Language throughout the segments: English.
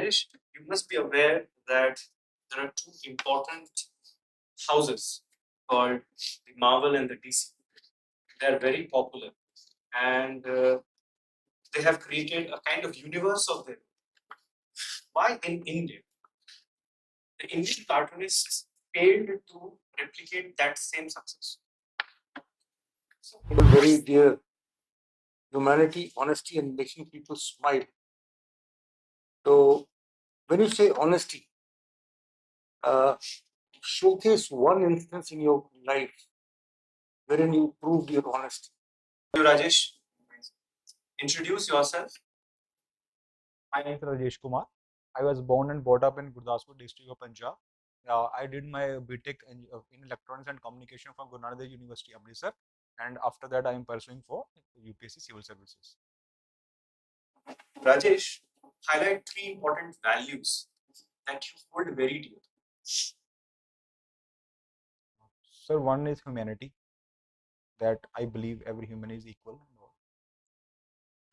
Rajesh, you must be aware that there are two important houses called the Marvel and the DC. They are very popular, and they have created a kind of universe of their own. Why in India, the Indian cartoonists failed to replicate that same success? Very dear, humanity, honesty, and making people smile. So, when you say honesty, uh, showcase one instance in your life wherein you proved your honesty. You, Rajesh, introduce yourself. My name is Rajesh Kumar. I was born and brought up in Gurdaspur district of Punjab. I did my BTech in Electronics and Communication from Guru Nanak Dev University, Amritsar, and after that I am pursuing for UPSC Civil Services. Rajesh, highlight three important values that you hold very dear. Sir, one is humanity, that I believe every human is equal,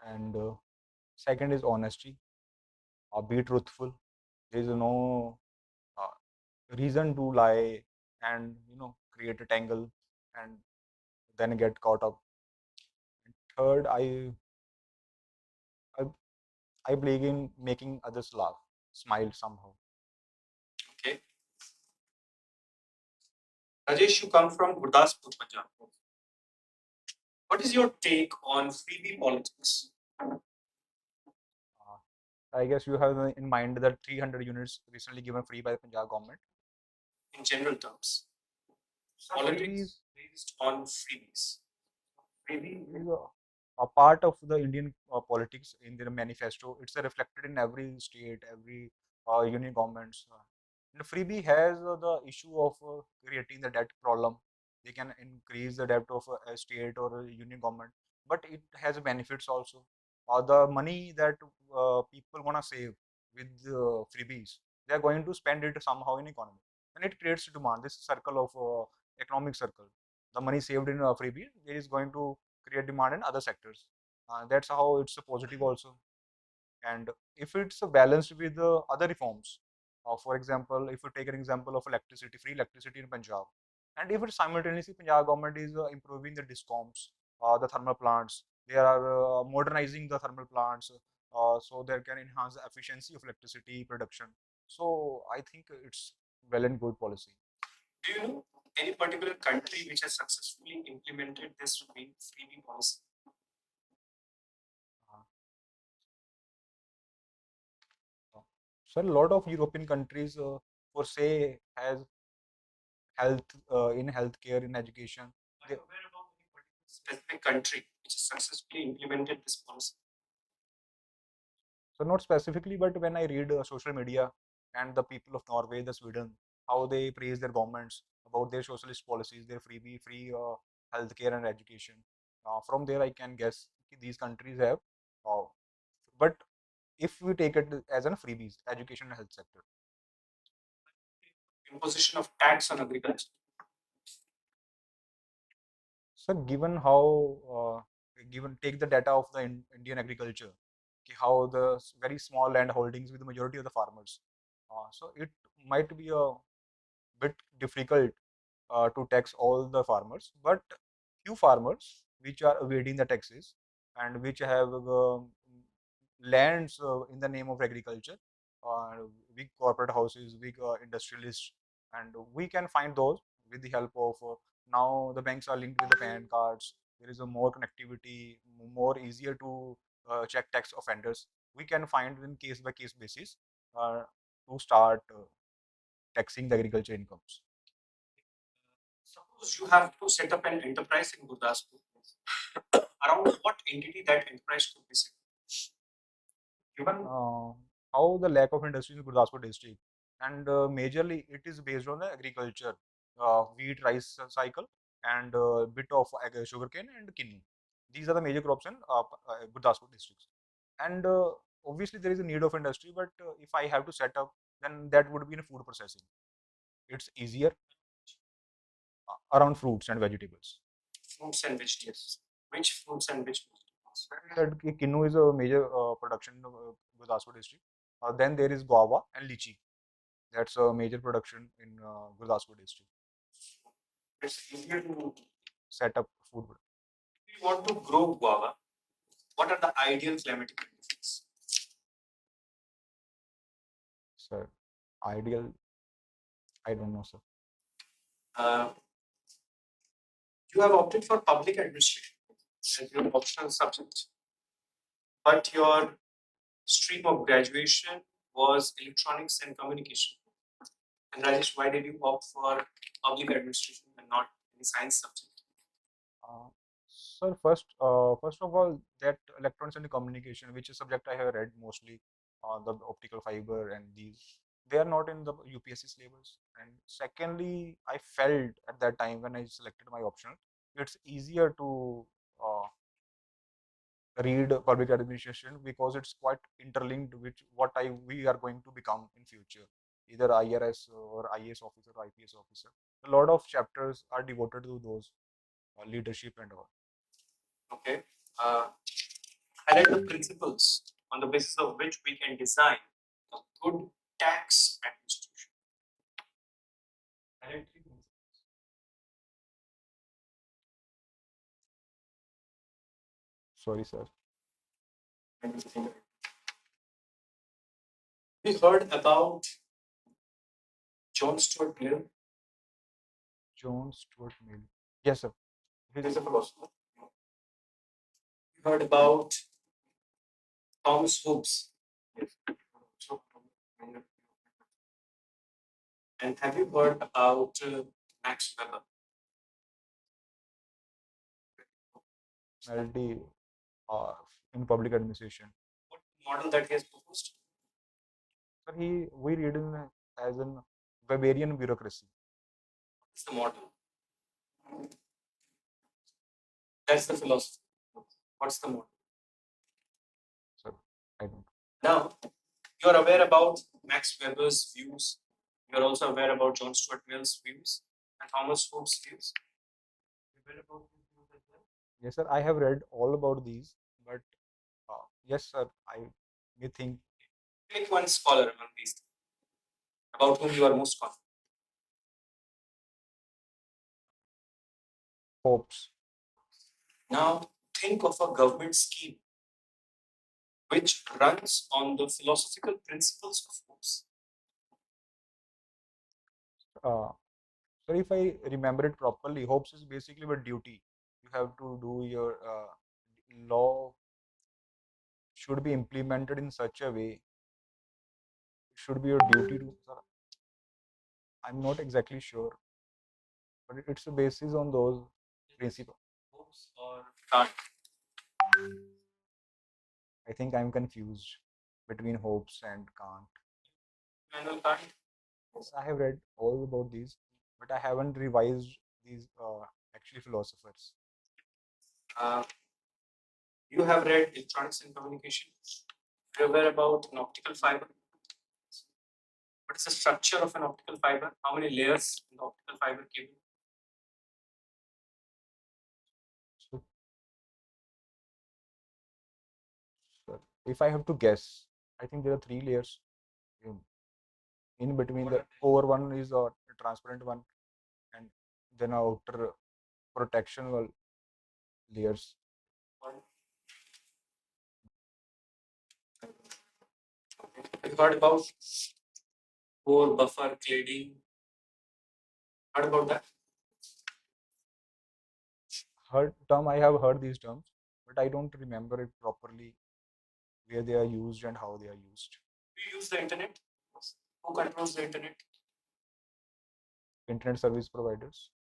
and second is honesty. Be truthful. There is no reason to lie and create a tangle and then get caught up. And third, I I believe in making others laugh, smile somehow. Okay. Rajesh, you come from Gurdaspur, Punjab. What is your take on freebie politics? I guess you have in mind that 300 units recently given free by the Punjab government. In general terms, So politics freebies based on freebies. freebie is a part of the Indian politics in their manifesto. It's reflected in every state, every union governments. And freebie has the issue of creating the debt problem. They can increase the debt of a state or a union government, but it has benefits also. The money that people wanna save with freebies, they are going to spend it somehow in economy, and it creates demand. This circle of economic circle. The money saved in a freebie, it is going to create demand in other sectors. That's how it's a positive also. And if it's balanced with other reforms, for example, if you take an example of electricity, free electricity in Punjab, and if it simultaneously Punjab government is improving the discoms, the thermal plants, they are modernizing the thermal plants, so they can enhance the efficiency of electricity production. So I think it's well and good policy. Do you know any particular country which has successfully implemented this freebie policy? So a lot of European countries, for say, has health in healthcare, in education. Are you aware about any particular specific country which has successfully implemented this policy? So not specifically, but when I read social media and the people of Norway, the Sweden, how they praise their governments about their socialist policies, their freebie, free healthcare and education. From there, I can guess these countries have. Uh, but if we take it as an freebies, education and health sector. Imposition of tax on agriculture. So given how, given take the data of the Indian agriculture, how the very small land holdings with the majority of the farmers. So it might be a bit difficult to tax all the farmers, but few farmers which are evading the taxes and which have lands in the name of agriculture, uh, big corporate houses, big industrialists, and we can find those with the help of now the banks are linked with the PAN cards. There is a more connectivity, more easier to check tax offenders. We can find in case by case basis to start taxing the agriculture incomes. Suppose you have to set up an enterprise in Gurdaspur. Around what entity that enterprise could be set? Given How the lack of industry in Gurdaspur district, and majorly it is based on the agriculture, wheat, rice cycle, and bit of sugarcane and kidney. These are the major crops in Gurdaspur districts. And obviously there is a need of industry, but if I have to set up, then that would be in food processing. It's easier around fruits and vegetables. fruits and vegetables. Which fruits and which vegetables? That Kinnu is a major production in Gurdaspur district. Then there is guava and lychee. That's a major production in Gurdaspur district. It's easier to. Set up food. If you want to grow guava, what are the ideal climatic conditions? Sir, ideal, I don't know, sir. Uh, you have opted for public administration as your optional subject, but your stream of graduation was electronics and communication. And Rajesh, why did you opt for public administration and not any science subject? Sir, first of all, that electronics and communication, which is subject I have read mostly, the optical fiber and these, they are not in the UPSC syllabus. And secondly, I felt at that time when I selected my option, it's easier to read public administration because it's quite interlinked with what we are going to become in future, either IRS or IAS officer or IPS officer. A lot of chapters are devoted to those leadership and all. Okay. Highlight the principles on the basis of which we can design a good tax administration. Highlight 3 principles. Sorry, sir. We heard about John Stuart Mill. John Stuart Mill. Yes, sir. He's a philosopher. We heard about Thomas Hobbes. And have you heard about Max Weber? LD in public administration. What model that he has proposed? Sir, we read in as an Weberian bureaucracy. What's the model? That's the philosophy. What's the model? Sir, I don't. Now, you are aware about Max Weber's views. You are also aware about John Stuart Mill's views and Thomas Hobbes' views. Yes, sir. I have read all about these, but yes, sir. I may think. Pick one scholar among these about whom you are most confident. Hopes. Now, think of a government scheme which runs on the philosophical principles of Hobbes. So if I remember it properly, hopes is basically a duty. You have to do your law should be implemented in such a way. It should be your duty to. Sir, I'm not exactly sure, but it's a basis on those principles. Hobbes or Kant? I think I'm confused between hopes and Kant. Immanuel Kant. I have read all about these, but I haven't revised these actually philosophers. You have read electronics and communication. You're aware about an optical fiber. What is the structure of an optical fiber? How many layers in the optical fiber cable? So, sir, if I have to guess, I think there are 3 layers. In between, the core one is a transparent one, and then outer protection layers. Have you heard about core, buffer, cladding? Heard about that? I have heard these terms, but I don't remember it properly where they are used and how they are used. Do you use the internet? Who controls the internet? Internet service providers.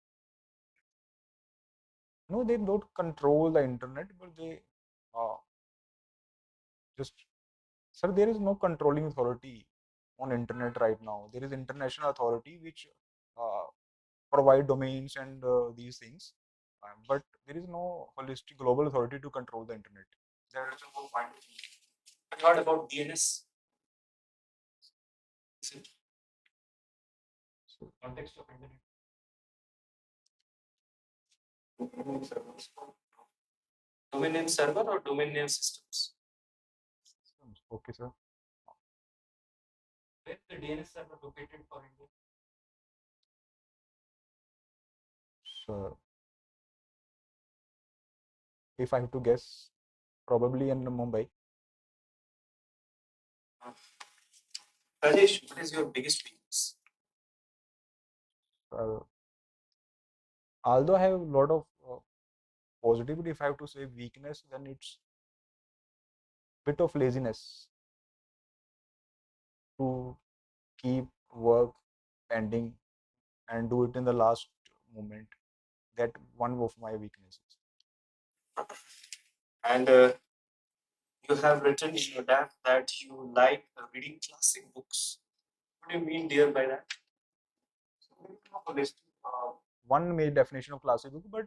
No, they don't control the internet, but they just. Sir, there is no controlling authority on internet right now. There is international authority which provide domains and these things, but there is no holistic global authority to control the internet. There is a whole point. Have you heard about DNS? So, Context of internet. Domain name server or domain name systems? okay, sir. Where the DNS server located for India? So if I have to guess, probably in Mumbai. Rajesh, what is your biggest weakness? Uh, Although I have a lot of positivity, if I have to say weakness, then it's bit of laziness to keep work pending and do it in the last moment. That one of my weaknesses. And you have written in your DAF that you like reading classic books. What do you mean, dear, by that? One main definition of classic book, but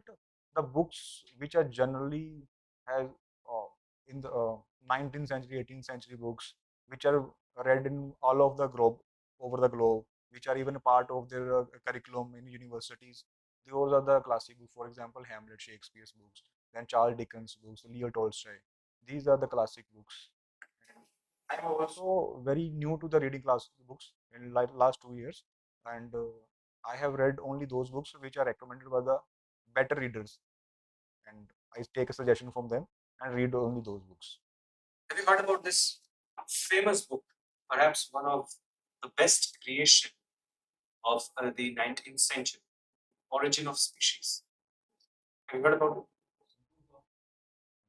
the books which are generally has uh, in the 19th century, 18th century books, which are read in all of the globe, over the globe, which are even a part of their curriculum in universities. Those are the classic books. For example, Hamlet, Shakespeare's books, then Charles Dickens' books, Leo Tolstoy. These are the classic books. I'm also very new to the reading class books in like last 2 years, and I have read only those books which are recommended by the better readers, and I take a suggestion from them and read only those books. Have you heard about this famous book, perhaps one of the best creation of the 19th century, Origin of Species? Have you heard about it?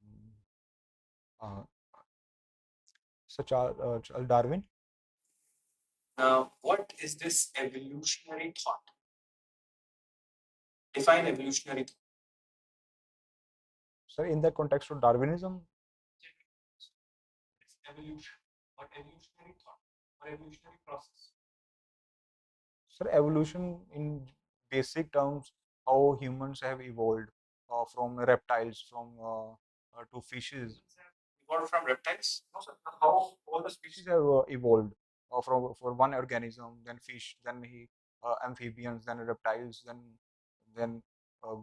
Mm, Uh, Charles Darwin. Now, what is this evolutionary thought? Define evolutionary thought. So in that context of Darwinism, It's evolution, or evolutionary thought, or evolutionary process. so evolution in basic terms, how humans have evolved from reptiles, from to fishes. Evolved from reptiles? No, sir. How all the species Species have evolved from for one organism, then fish, then amphibians, then reptiles, then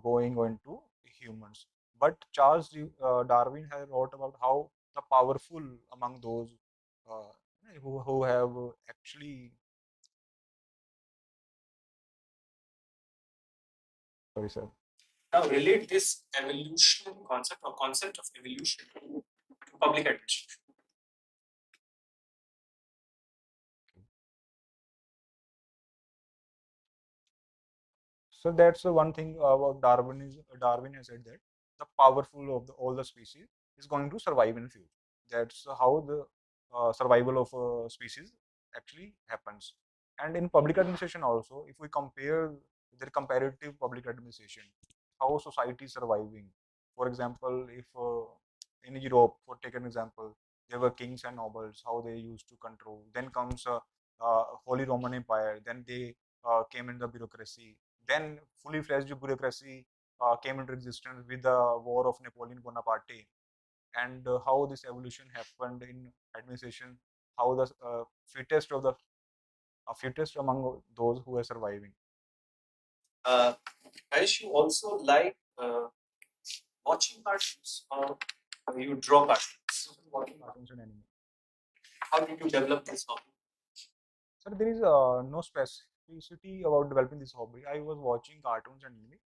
going on to humans. But Darwin has wrote about how the powerful among those uh, who have actually, sorry sir. now relate this evolutionary concept or concept of evolution to public administration. So that's the one thing about Darwin is Darwin has said that the powerful of all the species is going to survive in future. That's how the survival of a species actually happens. And in public administration also, if we compare their comparative public administration, how society is surviving. For example, if in Europe, for take an example, there were kings and nobles, how they used to control. Then comes Holy Roman Empire. Then they came in the bureaucracy, then fully fledged bureaucracy came into existence with the war of Napoleon Bonaparte, and how this evolution happened in administration, how the fittest of the fittest among those who are surviving. Harish, you also like watching cartoons or you draw cartoons? Watching Cartoons and anime. How did you develop this hobby? So there is no specificity about developing this hobby. I was watching cartoons and anime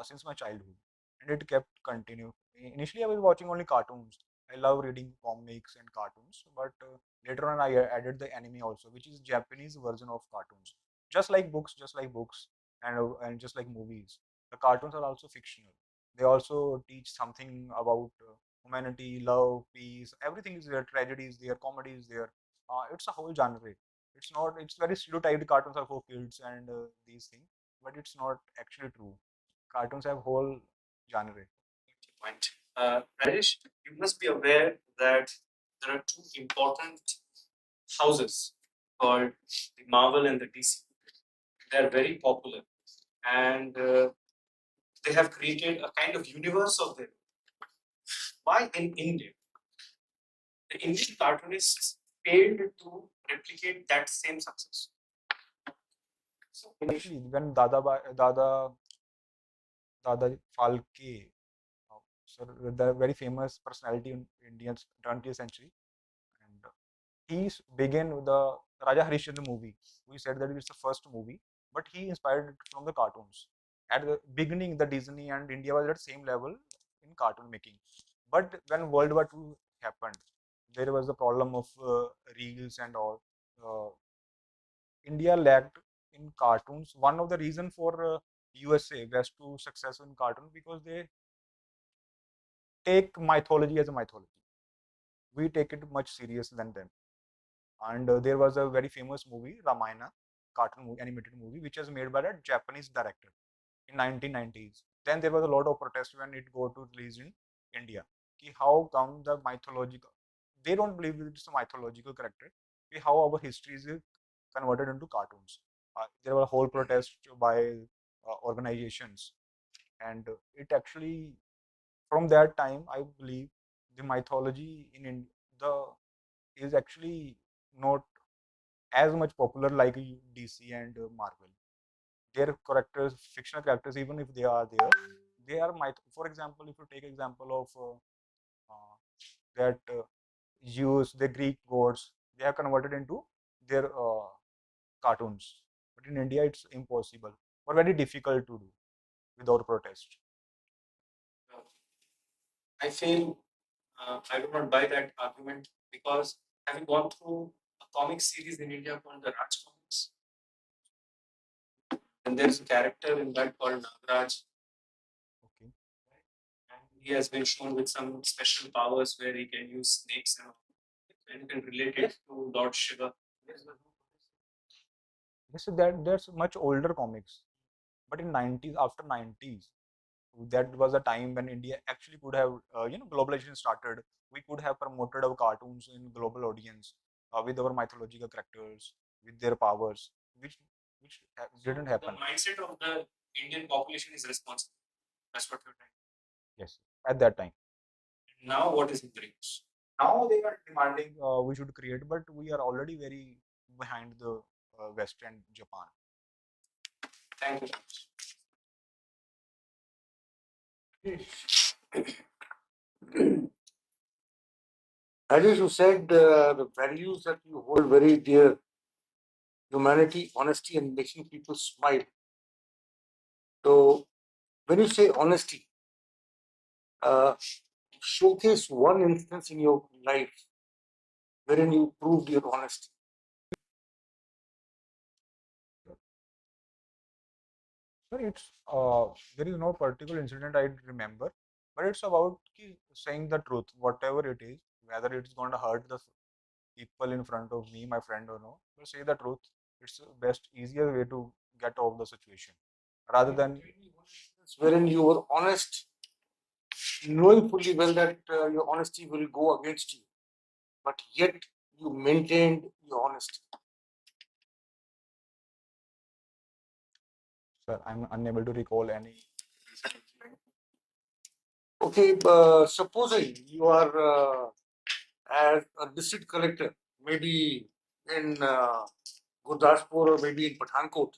since my childhood, and it kept continue. Initially, I was watching only cartoons. I love reading comics and cartoons, but later on, I added the anime also, which is Japanese version of cartoons. Just like books, and just like movies, the cartoons are also fictional. They also teach something about humanity, love, peace. Everything is there. Tragedy is there. Comedy is there. It's a whole genre. It's not, it's very stereotyped. Cartoons are for kids and these things, but it's not actually true. Cartoons have whole genre. Point. Rajesh, you must be aware that there are two important houses called the Marvel and the DC. They are very popular, and they have created a kind of universe of their own. Why in India, the Indian cartoonists failed to replicate that same success? So, Actually, when Dada Falke, so the very famous personality in Indian 20th century, and he began with the Raja Harishchandra movie. We said that it's the first movie, but he inspired it from the cartoons. At the beginning, the Disney and India was at same level in cartoon making. But when World War II happened, there was the problem of reels and all. Uh, India lagged in cartoons. One of the reason for USA West to success in cartoon because they take mythology as a mythology. We take it much serious than them. And there was a very famous movie, Ramayana, cartoon movie, animated movie, which was made by a Japanese director in 1990s. Then there was a lot of protest when it go to release in India. Ki how come the mythological? They don't believe it's a mythological character. Ki how our history is converted into cartoons. There was a whole protest by organizations, and it actually from that time I believe the mythology in the is actually not as much popular like DC and Marvel. Their characters, fictional characters, even if they are there, they are myth. For example, if you take example of that Zeus, the Greek gods, they are converted into their cartoons. But in India, it's impossible or very difficult to do without protest. I feel I do not buy that argument because having gone through a comic series in India called the Raj Comics, and there's a character in that called Nagraj, Okay. and he has been shown with some special powers where he can use snakes and you can relate it to Lord Shiva. Yes, so that's much older comics. But in 90s, after 90s, that was a time when India actually could have, globalization started. We could have promoted our cartoons in global audience with our mythological characters, with their powers, which didn't happen. The mindset of the Indian population is responsible. That's what you're trying. Yes, at that time. Now, what is in the news? Now they are demanding we should create, but we are already very behind the West and Japan. Thank you. As you said, the values that you hold very dear, humanity, honesty, and making people smile. So, when you say honesty, uh, showcase one instance in your life wherein you proved your honesty. So it's there is no particular incident I remember, but it's about saying the truth, whatever it is, whether it's going to hurt the people in front of me, my friend or no. But say the truth. It's the best, easier way to get out of the situation, rather than Wherein you were honest, knowing fully well that your honesty will go against you, but yet you maintained your honesty. sir, I'm unable to recall any. Okay, supposing you are as a district collector, maybe in Gurdaspur or maybe in Pathankot,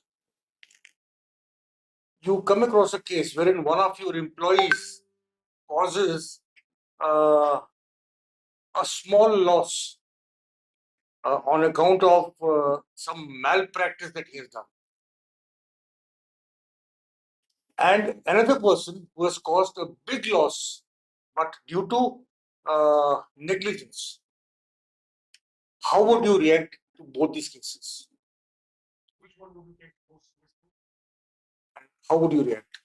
you come across a case wherein one of your employees causes uh, a small loss on account of some malpractice that he has done. And another person who has caused a big loss, but due to negligence. How would you react to both these cases? Which one would you take most seriously? And how would you react?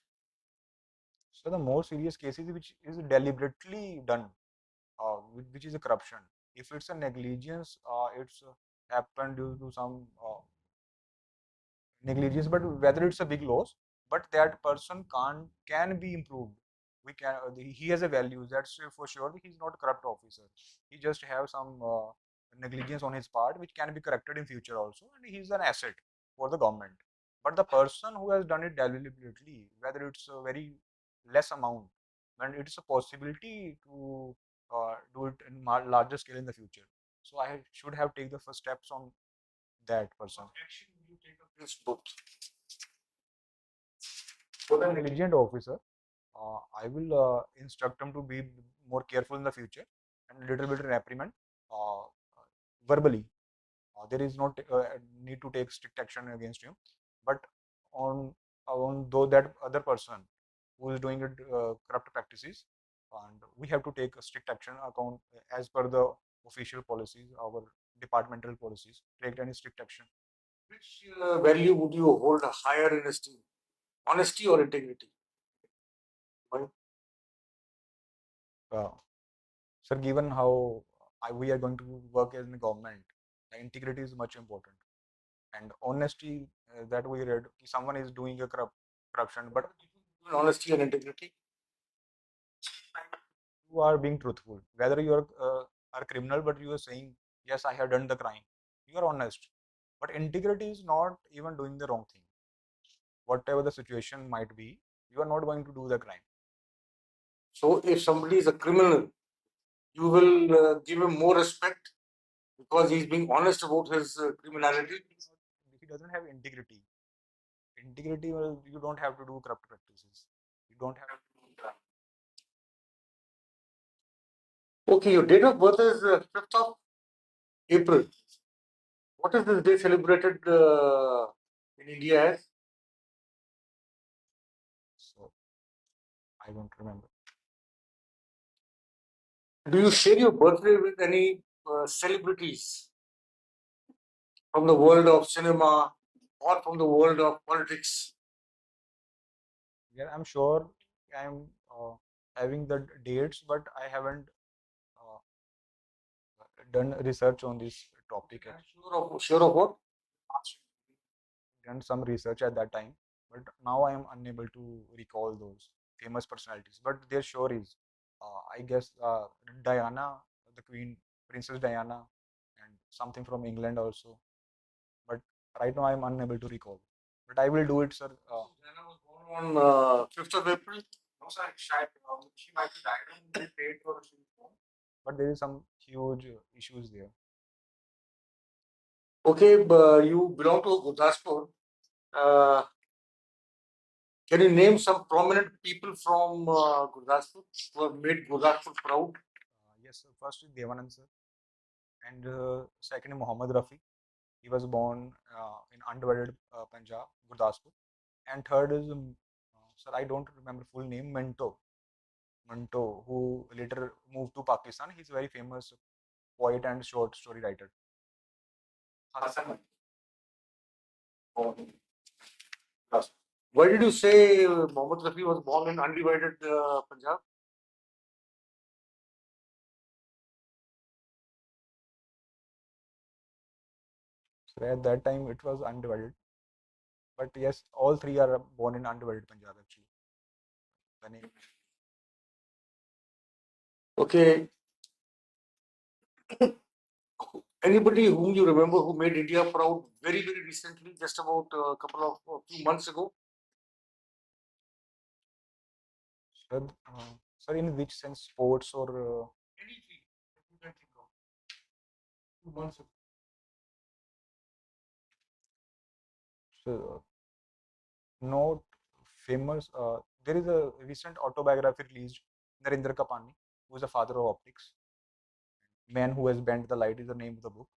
So the more serious cases which is deliberately done, which is a corruption. If it's a negligence, it's happened due to some negligence, but whether it's a big loss, but that person can be improved. We can he has a values, that's for sure. He's not a corrupt officer, he just have some negligence on his part which can be corrected in future also, and he's an asset for the government. But the person who has done it deliberately, whether it's a very less amount, then it's a possibility to do it in larger scale in the future. So I should have taken the first steps on that person. What action would you take against both? For the negligent officer, I will instruct him to be more careful in the future and little bit reprimand verbally. there is not need to take strict action against him, but on though that other person who is doing it corrupt practices, and we have to take a strict action account as per the official policies, our departmental policies, take any strict action. Which value would you hold higher in esteem? Honesty or integrity? Why? Sir, given how we are going to work as in the government, the integrity is much important, and honesty that we read, someone is doing a corruption, but Honesty and integrity. you are being truthful. Whether you are criminal, but you are saying yes, I have done the crime. You are honest, but integrity is not even doing the wrong thing. Whatever the situation might be, you are not going to do the crime. So if somebody is a criminal, you will give him more respect because he's being honest about his criminality. He doesn't have integrity. Integrity, well, you don't have to do corrupt practices. You don't have to do crime. Okay, your date of birth is 5th of April. What is this day celebrated in India as? So I don't remember. Do you share your birthday with any celebrities from the world of cinema or from the world of politics? Yeah, I'm sure I'm having the dates, but I haven't uh, done research on this topic. Sure of what? Done some research at that time, but now I am unable to recall those famous personalities. But their stories, I guess, Diana, the Queen, Princess Diana, and something from England also. But right now I am unable to recall. But I will do it, sir. Diana was born on 5th of April. No, sir, she might be died on the date or she was born. But there is some huge issues there. Okay, you belong to Gurdaspur. Can you name some prominent people from Gurdaspur who have made Gurdaspur proud? Yes, sir. First is Devanand, sir, and second is Muhammad Rafi. He was born in undivided Punjab, Gurdaspur. And third is, sir, I don't remember full name, Minto, who later moved to Pakistan. He's a very famous poet and short story writer. Hassan. Why did you say Mohammad Rafi was born in undivided Punjab? So at that time it was undivided. But yes, all three are born in undivided Punjab actually. The name. Okay. Anybody whom you remember who made India proud very, very recently, just about a couple of few months ago? Sir, in which sense, sports or Anything that you can think of. 2 months ago. so, not famous? There is a recent autobiography released, Narendra Kapani, who is the father of optics. Man who has bent the light is the name of the book,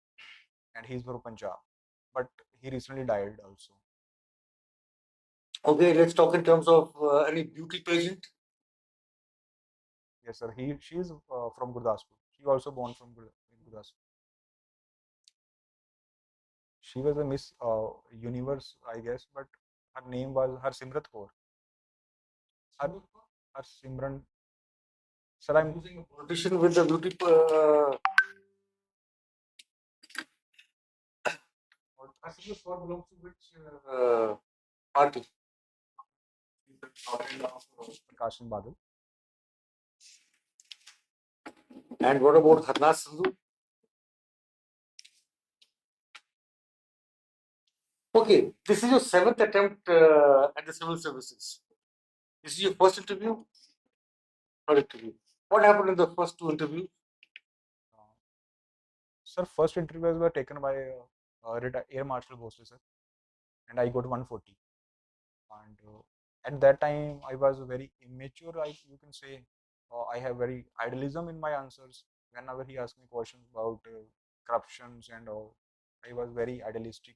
and he's from Punjab, but he recently died also. Okay, let's talk in terms of any beauty pageant. Yes, sir. She is from Gurdaspur. She also born from Gurdaspur. She was a Miss Universe, I guess, but her name was Simrat Kaur. Her, her Simran. Sir, I'm Using a politician with the beauty. Simrat Kaur belongs to which party? Prakash Badal. And what about Harnas Sandhu? Okay, this is your 7th attempt at the civil services. This is your first interview? Third interview. What happened in the first two interviews? Sir, first interviews were taken by Air Marshal Bhosle, sir, and I got 140. And at that time, I was very immature. You can say, I have very idealism in my answers. Whenever he asked me questions about corruptions and all, I was very idealistic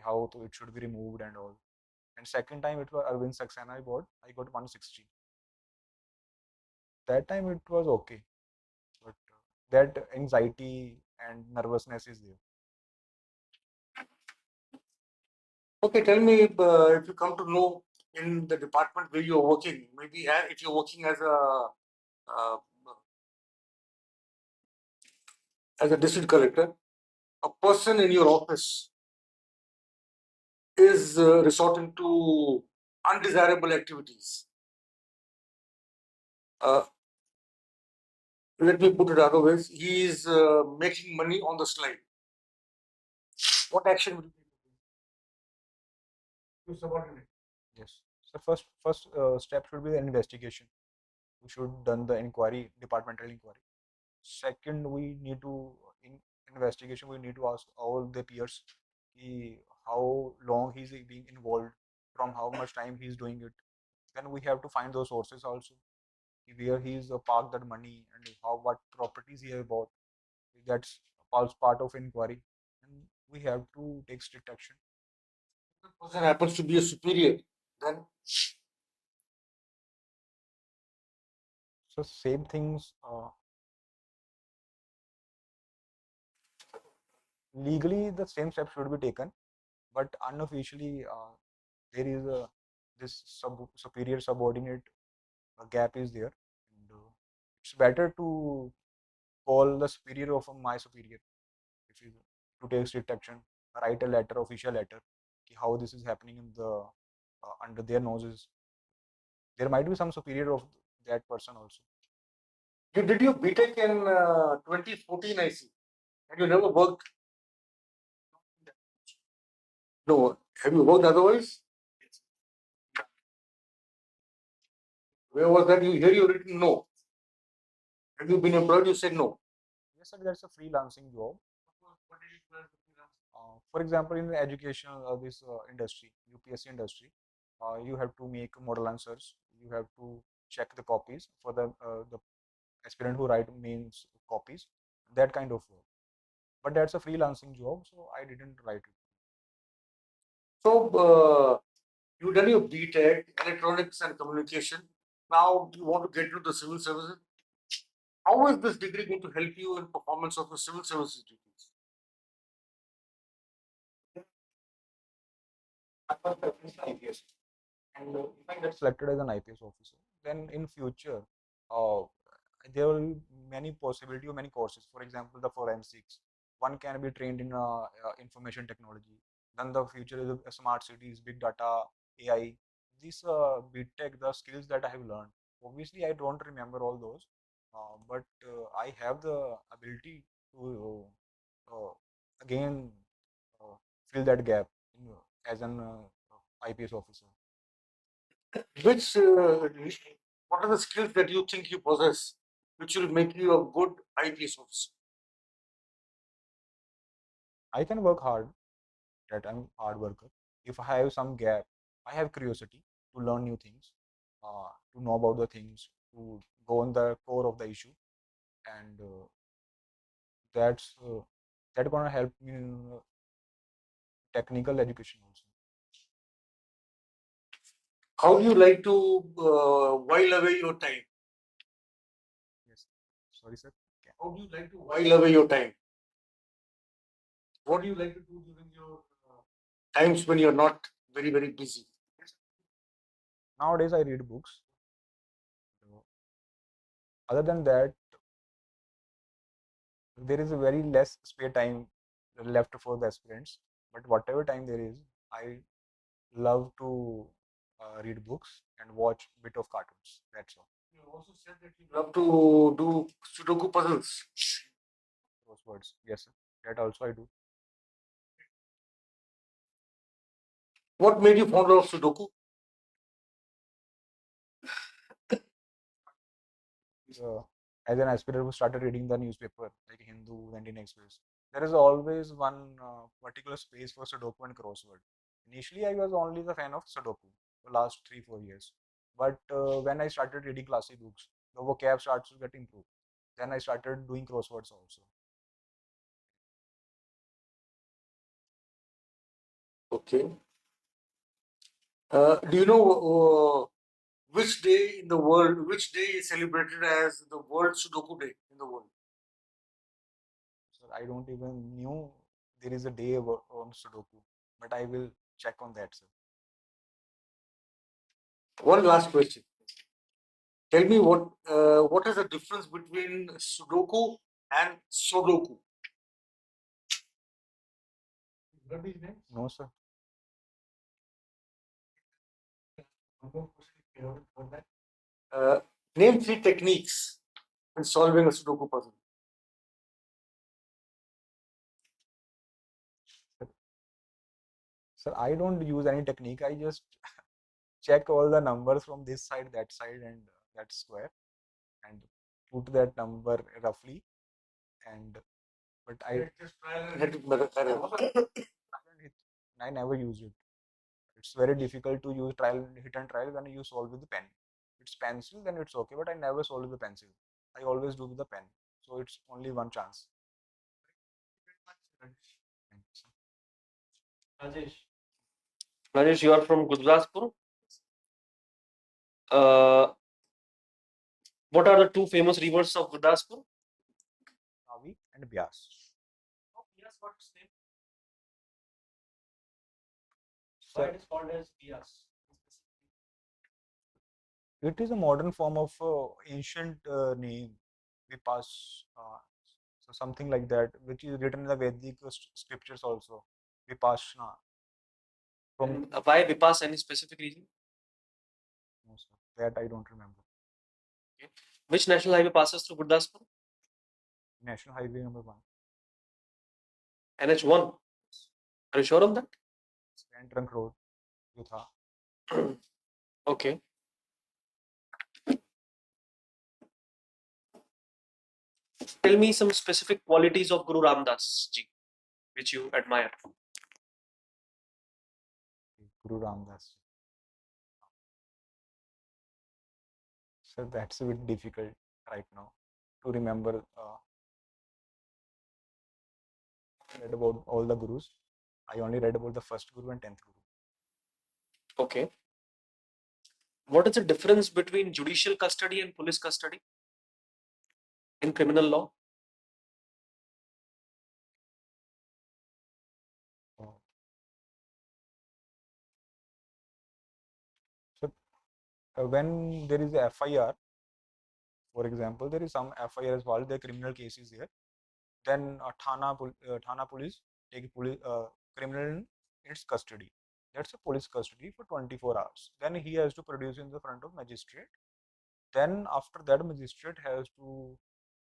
how it should be removed and all. And second time it was Arvind Saxena I bought. I got 160. That time it was okay, but that anxiety and nervousness is there. Okay, tell me if you come to know in the department where you're working, maybe if you're working uh, as a district collector, a person in your office is resorting to undesirable activities. Uh, Let me put it otherwise. He is making money on the slide. What action will you take? To subordinate. Yes. So first step should be the investigation. We should done the inquiry, departmental inquiry. Second, we need to in investigation. We need to ask all the peers, how long he's being involved, from how much time he's doing it. Then we have to find those sources also, where he's parked that money and how what properties he has bought. That's also part of inquiry, and we have to take strict action. The person happens to be a superior, then So same things. Legally, the same steps should be taken, but unofficially, there is a this superior subordinate gap is there, and it's better to call the superior of my superior if you to take strict action, write a letter, official letter, how this is happening in the under their noses. There might be some superior of that person also. you did your BTech in 2014, I see, and you never worked. No, have you worked otherwise? Where was that? You here you written no. Have you been employed? You said no. Yes, sir, that's a freelancing job. For example, in the education, this industry, UPSC industry, you have to make model answers. You have to check the copies for the aspirant who write means copies, that kind of work. But that's a freelancing job, so I didn't write it. So you done your BTech, electronics and communication. Now you want to get into the civil services. How is this degree going to help you in performance of the civil services duties? I was IPS. And if I get selected as an IPS officer, then in future, uh, there will be many possibility or many courses. For example, the forensics. One can be trained in information technology. Then the future is smart cities, big data, AI. This BTech, the skills that I have learned. Obviously, I don't remember all those, but I have the ability to again uh, fill that gap as an IPS officer. Which what are the skills that you think you possess, which will make you a good IPS officer? I can work hard, that I'm hard worker. If I have some gap, I have curiosity to learn new things, to know about the things, to go on the core of the issue, and that's that gonna help me in technical education also. How do you like to while away your time? Yes. Sorry, sir. Okay. How do you like to while away your time? What do you like to do during your times when you're not very busy? Nowadays, I read books. Other than that, there is a very less spare time left for the aspirants. But whatever time there is, I love to read books and watch bit of cartoons. That's all. You also said that you love to do Sudoku puzzles. Crosswords. Yes, sir. That also I do. What made you fond of Sudoku? As an aspirant who started reading the newspaper like Hindu and Indian Express, there is always one particular space for Sudoku and crossword. Initially, I was only the fan of Sudoku for last 3 4 years, but when I started reading classic books, the vocab starts to get improved. Then I started doing crosswords also. Okay. Do you know which day in the world, which day is celebrated as the World Sudoku Day in the world? Sir, I don't even knew there is a day on Sudoku, but I will check on that, sir. One last question. Tell me what is the difference between Sudoku and Sudoku? No, sir. Uh, Name three techniques in solving a Sudoku puzzle. Sir, I don't use any technique. I just check all the numbers from this side, and that square, and put that number roughly. And but Just trial and error. I never use it. It's very difficult to use hit and trial when you solve with the pen. It's pencil, then it's okay, but I never solve with the pencil. I always do with the pen. So it's only one chance. Thanks. Rajesh. Rajesh, you are from Gurdaspur. Uh, what are the two famous rivers of Gurdaspur? Ravi and Bias. Oh, yes, what's name? Why it is called as Bias? It is a modern form of ancient name. Vipas, so something like that, which is written in the Vedic scriptures also. Vipassana. From Why Vipas? Any specific reason? no, sir, that I don't remember. Okay. Which national highway passes through Gurdaspur? National Highway number 1. NH1. Are you sure of that? Grand Trunk Road, Utah. Okay. Tell me some specific qualities of Guru Ramdas ji, which you admire. Guru Ramdas. So that's a bit difficult right now to remember. Read about all the gurus. I only read about the first guru and 10th guru. Okay. What is the difference between judicial custody and police custody in criminal law? So when there is a FIR, for example, there is some FIR as well, the criminal cases here. Then Thana police take criminal in its custody. That's a police custody for 24 hours. Then he has to produce in the front of magistrate. Then after that, magistrate has to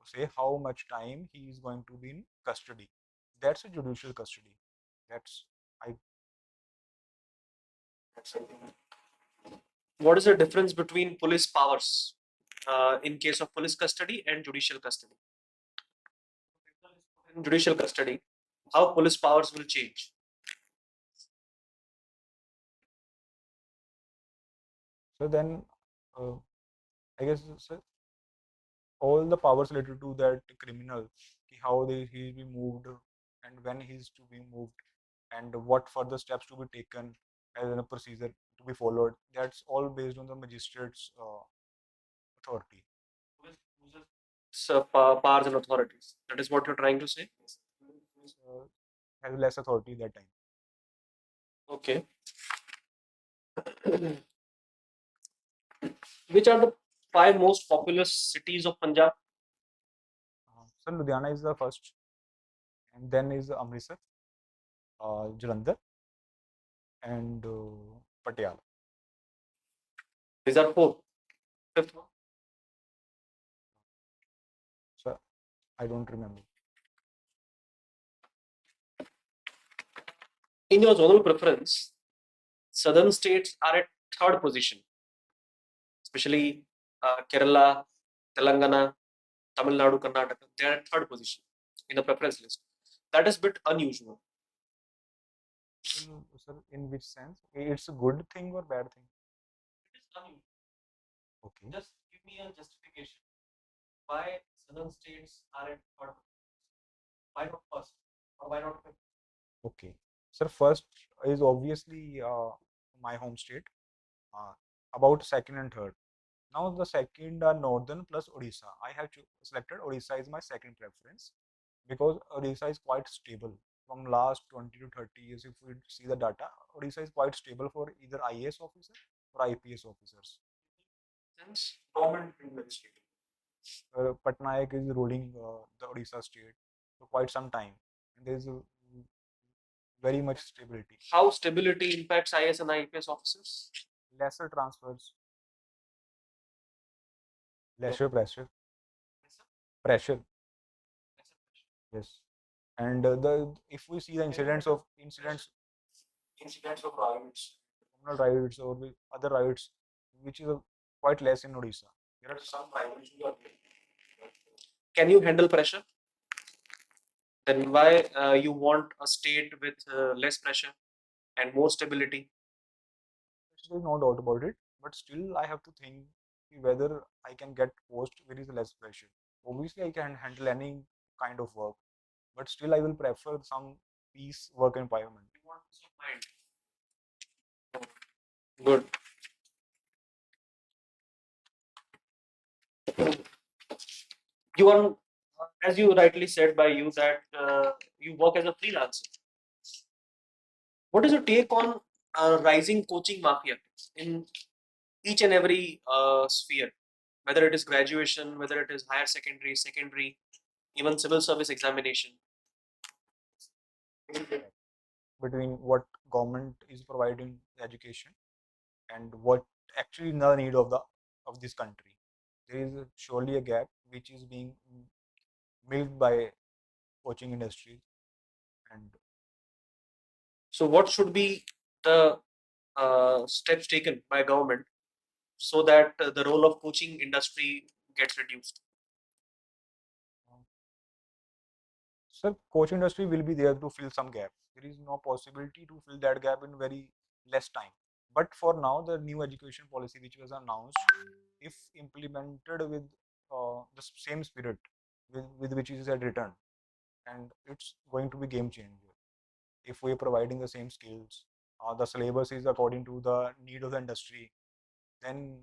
say how much time he is going to be in custody. That's a judicial custody. That's I. What is the difference between police powers in case of police custody and judicial custody? In judicial custody, how police powers will change? So then, I guess all the powers related to that criminal, how he be moved and when he's to be moved and what further steps to be taken as a procedure to be followed. That's all based on the magistrate's authority. So, powers and authorities. That is what you're trying to say? Has less authority that time. Okay. Which are the 5 most populous cities of Punjab? So Ludhiana is the first, and then is Amritsar, Jalandhar, and Patiala. These are 4. 5th one? So I don't remember. In your zonal preference, southern states are at 3rd position, especially Kerala, Telangana, Tamil Nadu, Karnataka. They are at 3rd position in the preference list. That is a bit unusual. Sir, in which sense? It's a good thing or bad thing? It is unusual. Okay. Just give me a justification. Why southern states are at 3rd? Why not 1st? Or why not 5th? Okay. Sir, first, is obviously my home state, about second and third. Now the second are northern plus Odisha. I have selected Odisha is my second preference because Odisha is quite stable. From last 20 to 30 years, if we see the data, Odisha is quite stable for either IAS officer or IPS officers. Since government administration. Patnaik is ruling the Odisha state for quite some time, and there is very much stability. How stability impacts IS and IPS officers? Lesser transfers, lesser pressure. Yes, and the if we see the Incidents of riots. communal riots or the other riots, which is quite less in Odisha. There are some riots who are there. Can you handle pressure? Then why you want a state with less pressure and more stability? There's no doubt about it, but still I have to think whether I can get post with less pressure. Obviously, I can handle any kind of work, but still I will prefer some peace work environment. You want peace of mind. Good. You are, as you rightly said by you, that you work as a freelancer. What is your take on rising coaching mafia in each and every sphere, whether it is graduation, whether it is higher secondary, even civil service examination? Between what government is providing education and what actually the need of this country. There is surely a gap which is being milked by coaching industry. And So, what should be the steps taken by government so that the role of coaching industry gets reduced? so coach industry will be there to fill some gap. There is no possibility to fill that gap in very less time. But for now, the new education policy which was announced, if implemented with the same spirit with which it is written, and it's going to be game changer. If we are providing the same skills, the syllabus is according to the need of the industry, then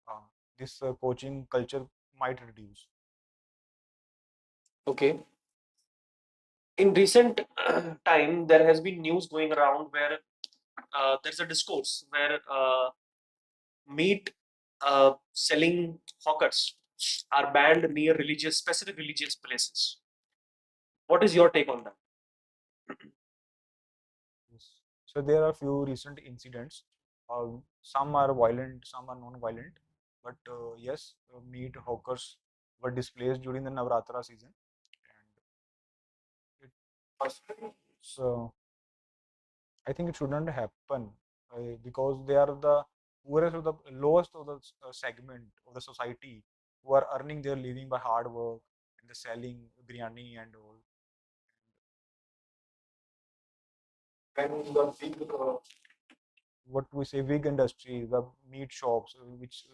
uh, this coaching culture might reduce. Okay. In recent time, there has been news going around where there's a discourse where meat selling hawkers are banned near specific religious places. What is your take on that? Yes. So there are few recent incidents. Some are violent, some are non-violent. But yes, meat hawkers were displaced during the Navratra season, and so I think it shouldn't happen because they are the poorest or the lowest of the segment of the society who are earning their living by hard work and the selling biryani and all. What we say big industry, the meat shops, which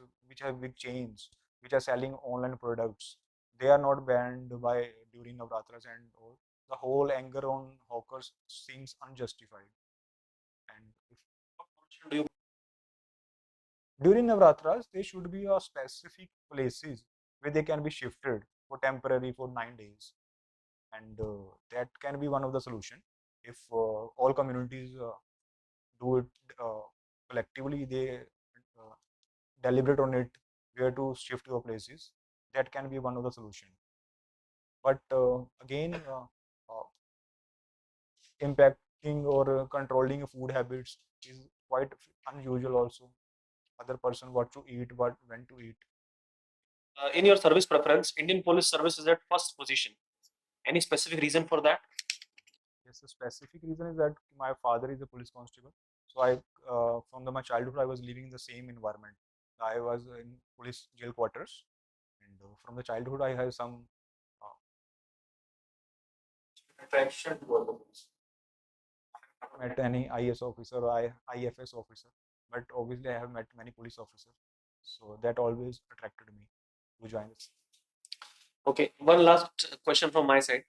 have big chains, which are selling online products, they are not banned by during Navratras and all. The whole anger on hawkers seems unjustified. And if Do you during Navratras, there should be a specific places where they can be shifted for temporary for 9 days, and that can be one of the solution. If all communities do it collectively, they deliberate on it where to shift your places. That can be one of the solution. But again, impacting or controlling food habits is quite unusual. Also, other person what to eat, what when to eat. in your service preference, Indian Police Service is at first position. Any specific reason for that? Yes, the specific reason is that my father is a police constable. So from my childhood, I was living in the same environment. I was in police jail quarters, and from the childhood, I have some uh, Attraction toward the police. met any IS officer or IFS officer, but obviously I have met many police officers. So that always attracted me to join this. Okay, one last question from my side.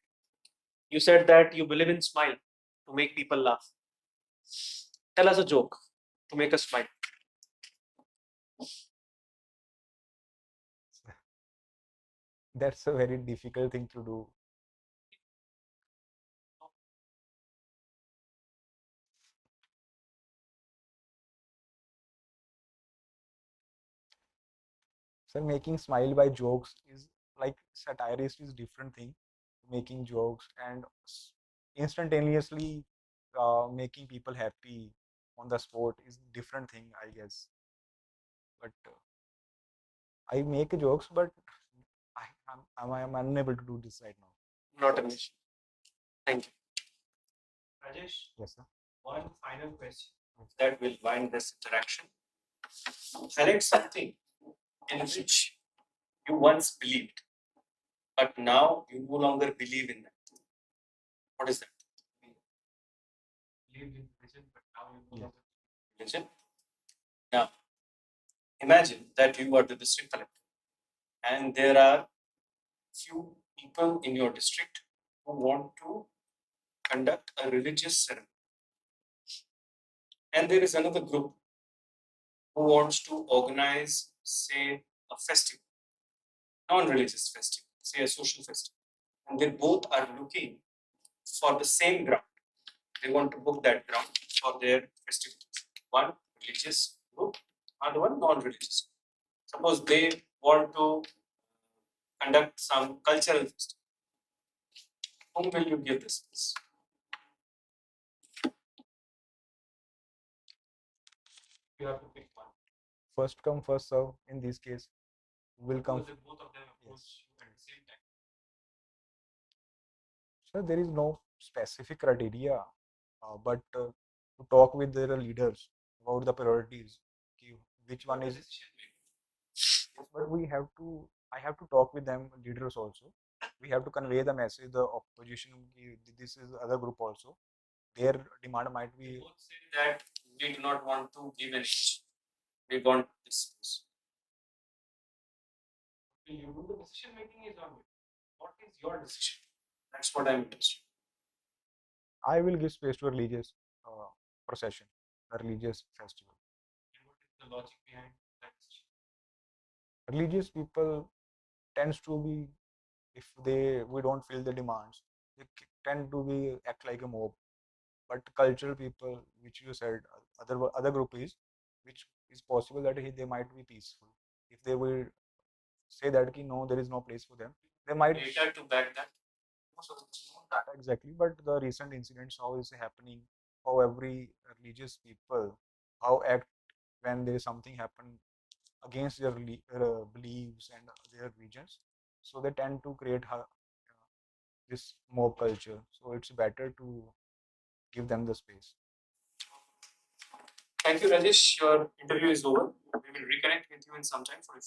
You said that you believe in smile to make people laugh. Tell us a joke to make us smile. That's a very difficult thing to do. So making smile by jokes is like satirist is different thing. Making jokes and instantaneously making people happy on the spot is different thing, I guess. But I make jokes, but I'm unable to do this right now. Not an issue. Thank you. Rajesh, Yes, sir. one final question that will wind this interaction. Highlight something in which you once believed, but now you no longer believe in that. What is that? Believed in religion, but now you no longer believe in religion. Now, imagine that you are the district collector, and there are few people in your district who want to conduct a religious ceremony, and there is another group who wants to organize, say, a festival, non-religious festival, say a social festival, and they both are looking for the same ground. They want to book that ground for their festivities. One religious group, and one non-religious. Suppose they want to conduct some cultural festival. Whom will you give this space? You have to pick one. First come, first serve. In this case, will come. Suppose if both of them approach you at the same time. So there is no specific criteria, but to talk with their leaders about the priorities, which one is. Yes, but we have to. I have to talk with them leaders also. We have to convey the message. The opposition. This is other group also. Their demand might be. Both say that we do not want to give an age. We want this space. Will you do the decision making is on you. What is your decision? That's what I'm interested. I will give space to a religious procession, a religious festival. And what is the logic behind that decision? Religious people tends to be, if we don't fill the demands, they tend to be act like a mob. But cultural people, which you said, other group is, which is possible that they might be peaceful. If they will say that no, there is no place for them, they might. Data to back that. Not exactly, but the recent incidents, how is happening, how every religious people, how act when there is something happen against their beliefs and their religions. So they tend to create this mob culture. So it's better to give them the space. Thank you, Rajesh. Your interview is over. We will reconnect with you in some time for a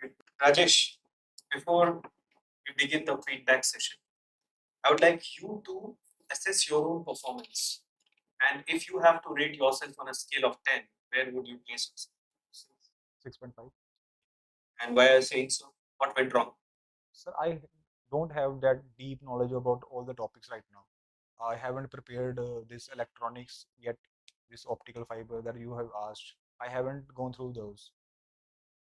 feedback. Rajesh, before we begin the feedback session, I would like you to assess your own performance. And if you have to rate yourself on a scale of 10, where would you place yourself? 6.5. And why are you saying so? What went wrong? Sir, I don't have that deep knowledge about all the topics right now. I haven't prepared this electronics yet, this optical fiber that you have asked. I haven't gone through those.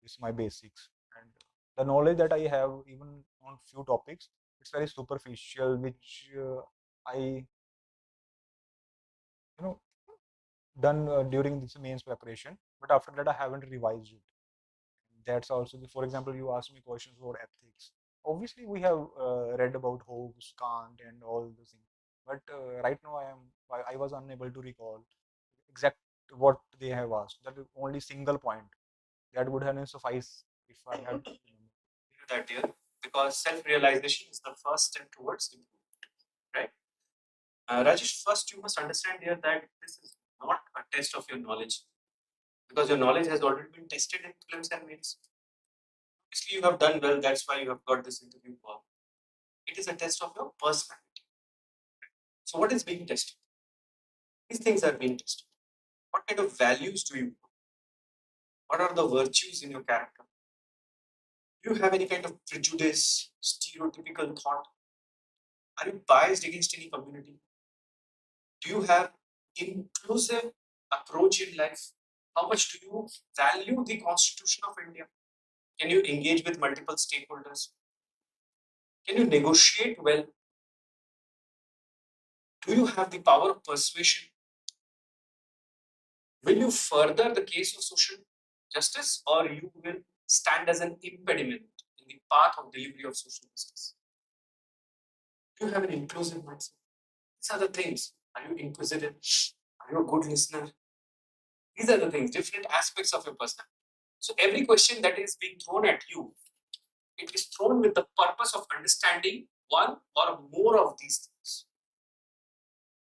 It's my basics. And the knowledge that I have, even on few topics, it's very superficial, which I, done during this mains preparation. But after that, I haven't revised it. That's also, for example, you asked me questions about ethics. Obviously, we have read about Hobbes, Kant, and all those things. But right now, I was unable to recall exact what they have asked. That is only single point that would have sufficed if I had to remember. That dear, because self-realization is the first step towards improvement, right? Rajesh, first you must understand here that this is not a test of your knowledge, because your knowledge has already been tested in prelims and mains. Obviously, you have done well. That's why you have got this interview call. It is a test of your personality. So, what is being tested? These things are being tested. What kind of values do you put? What are the virtues in your character? Do you have any kind of prejudice, stereotypical thought? Are you biased against any community? Do you have inclusive approach in life? How much do you value the Constitution of India? Can you engage with multiple stakeholders? Can you negotiate well? Do you have the power of persuasion? Will you further the case of social justice, or you will stand as an impediment in the path of delivery of social justice? Do you have an inclusive mindset? These are the things. Are you inquisitive? Are you a good listener? These are the things, different aspects of your personality. So every question that is being thrown at you, it is thrown with the purpose of understanding one or more of these things,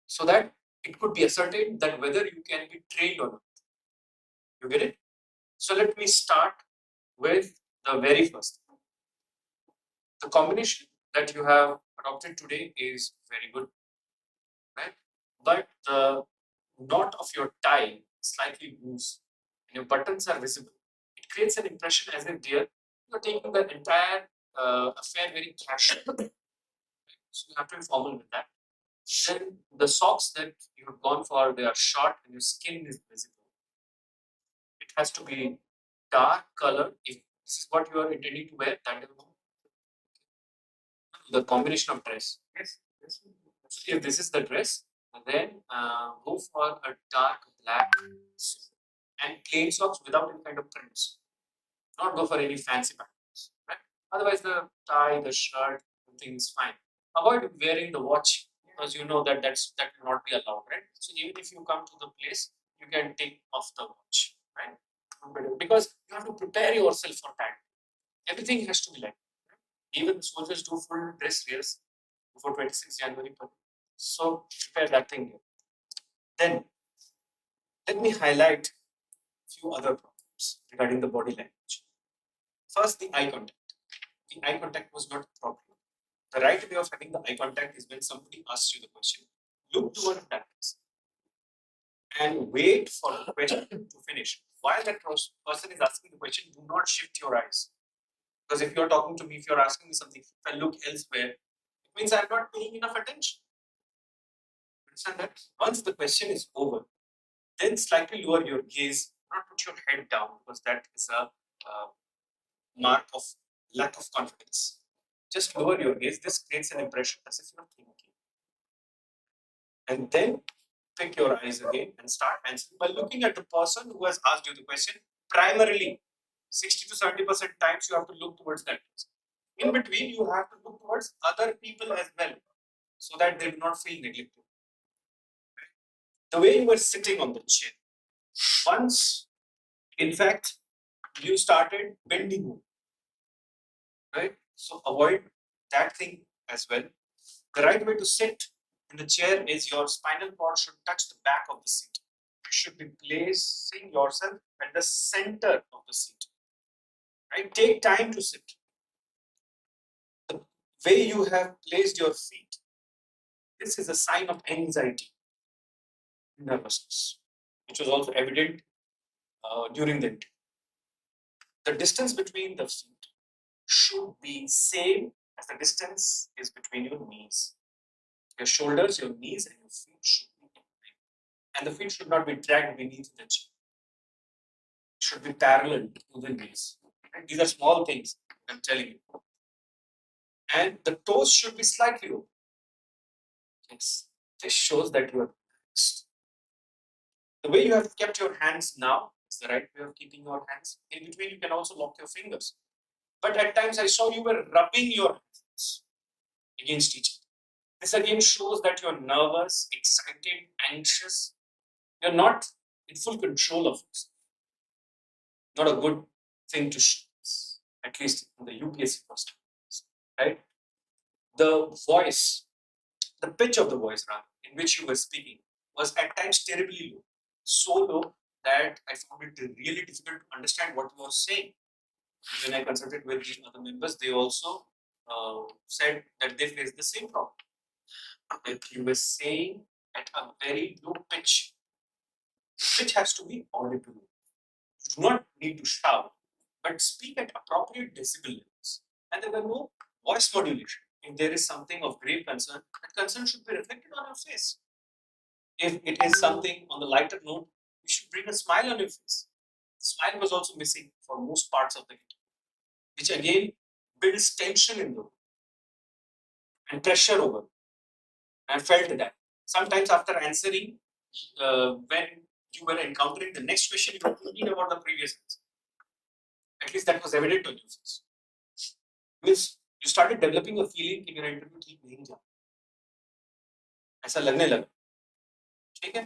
so that it could be ascertained that whether you can be trained or not. You get it? So let me start with the very first. The combination that you have adopted today is very good, right? But the knot of your tie slightly loose and your buttons are visible. It creates an impression as if you're taking the entire affair very casually. So you have to be formal with that. Then the socks that you have gone for, they are short and your skin is visible. It has to be dark color. If this is what you are intending to wear, that is the combination of dress. Yes. Yes. So if this is the dress, then go for a dark black and plain socks without any kind of prints. Not go for any fancy patterns. Right? Otherwise, the tie, the shirt, everything is fine. Avoid wearing the watch because you know that that will not be allowed, right? So even if you come to the place, you can take off the watch, right? Because you have to prepare yourself for that. Everything has to be like that. Even soldiers do full dress wears before 26 January. So prepare that thing. Then let me highlight a few other problems regarding the body language. First, the eye contact. The eye contact was not a problem. The right way of having the eye contact is when somebody asks you the question, look towards that person and wait for the question to finish. While that person is asking the question, do not shift your eyes. Because if you're talking to me, if you're asking me something, if I look elsewhere, it means I'm not paying enough attention. Understand that? Once the question is over, then slightly lower your gaze, not put your head down, because that is a mark of lack of confidence. Just lower your gaze. This creates an impression as if you're thinking. And then pick your eyes again and start answering by looking at the person who has asked you the question. Primarily, 60 to 70% times you have to look towards that person. In between, you have to look towards other people as well, so that they do not feel neglected. The way you were sitting on the chair, once, in fact, you started bending over, right? So avoid that thing as well. The right way to sit in the chair is your spinal cord should touch the back of the seat. You should be placing yourself at the center of the seat. Right? Take time to sit. The way you have placed your feet, this is a sign of anxiety, nervousness, which was also evident during the interview. The distance between the feet should be same as the distance is between your knees. Your shoulders, your knees, and your feet should be in line. And the feet should not be dragged beneath the chin. It should be parallel to the knees. And these are small things I'm telling you. And the toes should be slightly open. Yes. This shows that you are relaxed. The way you have kept your hands now is the right way of keeping your hands. In between, you can also lock your fingers. But at times, I saw you were rubbing your hands against each other. This again shows that you're nervous, excited, anxious. You're not in full control of it. Not a good thing to show, at least in the UPSC first. Right? The voice, the pitch of the voice, rather, in which you were speaking, was at times terribly low. So low that I found it really difficult to understand what you were saying. When I consulted with the other members, they also said that they faced the same problem. That you were saying at a very low pitch, which has to be audible. You do not need to shout, but speak at appropriate decibel levels. And there were no voice modulation. If there is something of grave concern, that concern should be reflected on your face. If it is something on the lighter note, you should bring a smile on your face. The smile was also missing for most parts of the interview, which again builds tension in the room and pressure over. I felt that sometimes after answering, when you were encountering the next question, you were thinking about the previous answer. At least that was evident on your face. Means you started developing a feeling कि मेरा interview ठीक नहीं जा ऐसा लगने लगा ठीक है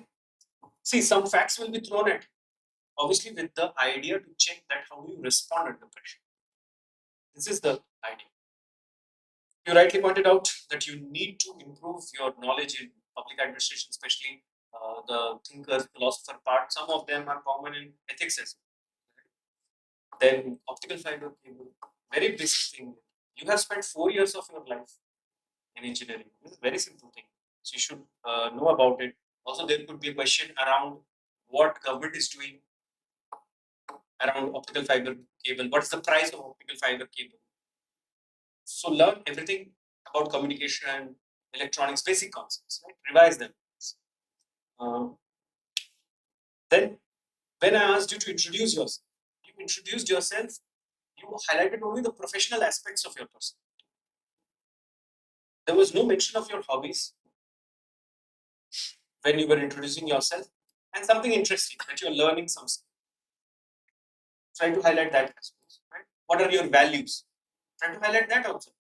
see some facts will be thrown at you, obviously with the idea to check that how do you respond under pressure. This is the idea. You rightly pointed out that you need to improve your knowledge in public administration, especially the thinkers philosopher part. Some of them are common in ethics as well. Then optical fiber cable, very basic thing. You have spent 4 years of your life in engineering. This is a very simple thing. So you should know about it. Also, there could be a question around what government is doing around optical fiber cable. What's the price of optical fiber cable? So learn everything about communication, electronics, basic concepts. Right? Revise them. Then, when I asked you to introduce yourself, you introduced yourself. You highlighted only the professional aspects of your person. There was no mention of your hobbies when you were introducing yourself, and something interesting that you're learning some skill. Try to highlight that as well. Right? What are your values? Try to highlight that also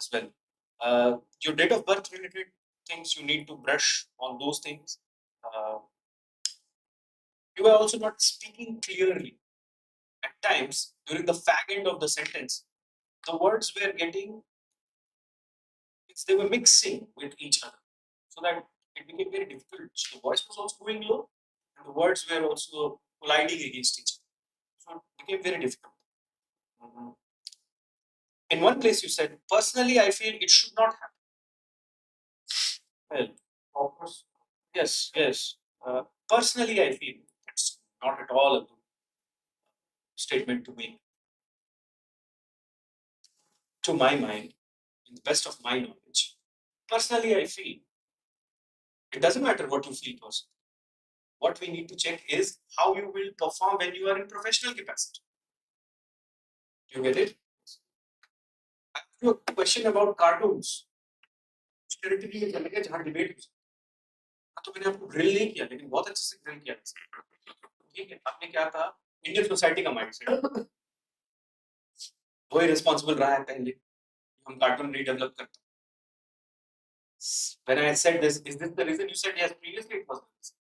as well. Your date of birth related things, you need to brush on those things. You are also not speaking clearly. At times, during the fag end of the sentence, the words were getting, they were mixing with each other, so that it became very difficult. So the voice was also going low, and the words were also colliding against each other. So it became very difficult. In one place, you said, personally, I feel it should not happen. Well, of course, yes, yes. Personally, I feel it's not at all a good statement to make. To my mind, in the best of my knowledge, personally, I feel it doesn't matter what you feel personally. What we need to check is how you will perform when you are in professional capacity. You get it? I have a question about cartoons. उस territory में चले गए जहाँ debate हो तो मैंने आपको grill नहीं किया लेकिन बहुत अच्छे से ग्रिल किया ठीक है आपने क्या कहा इंडियन सोसाइटी का माइंडसेट वही रिस्पांसिबल रहा है पहले हम कार्टून नहीं डेवलप करते when I said this is this the reason you said yes previously it was this.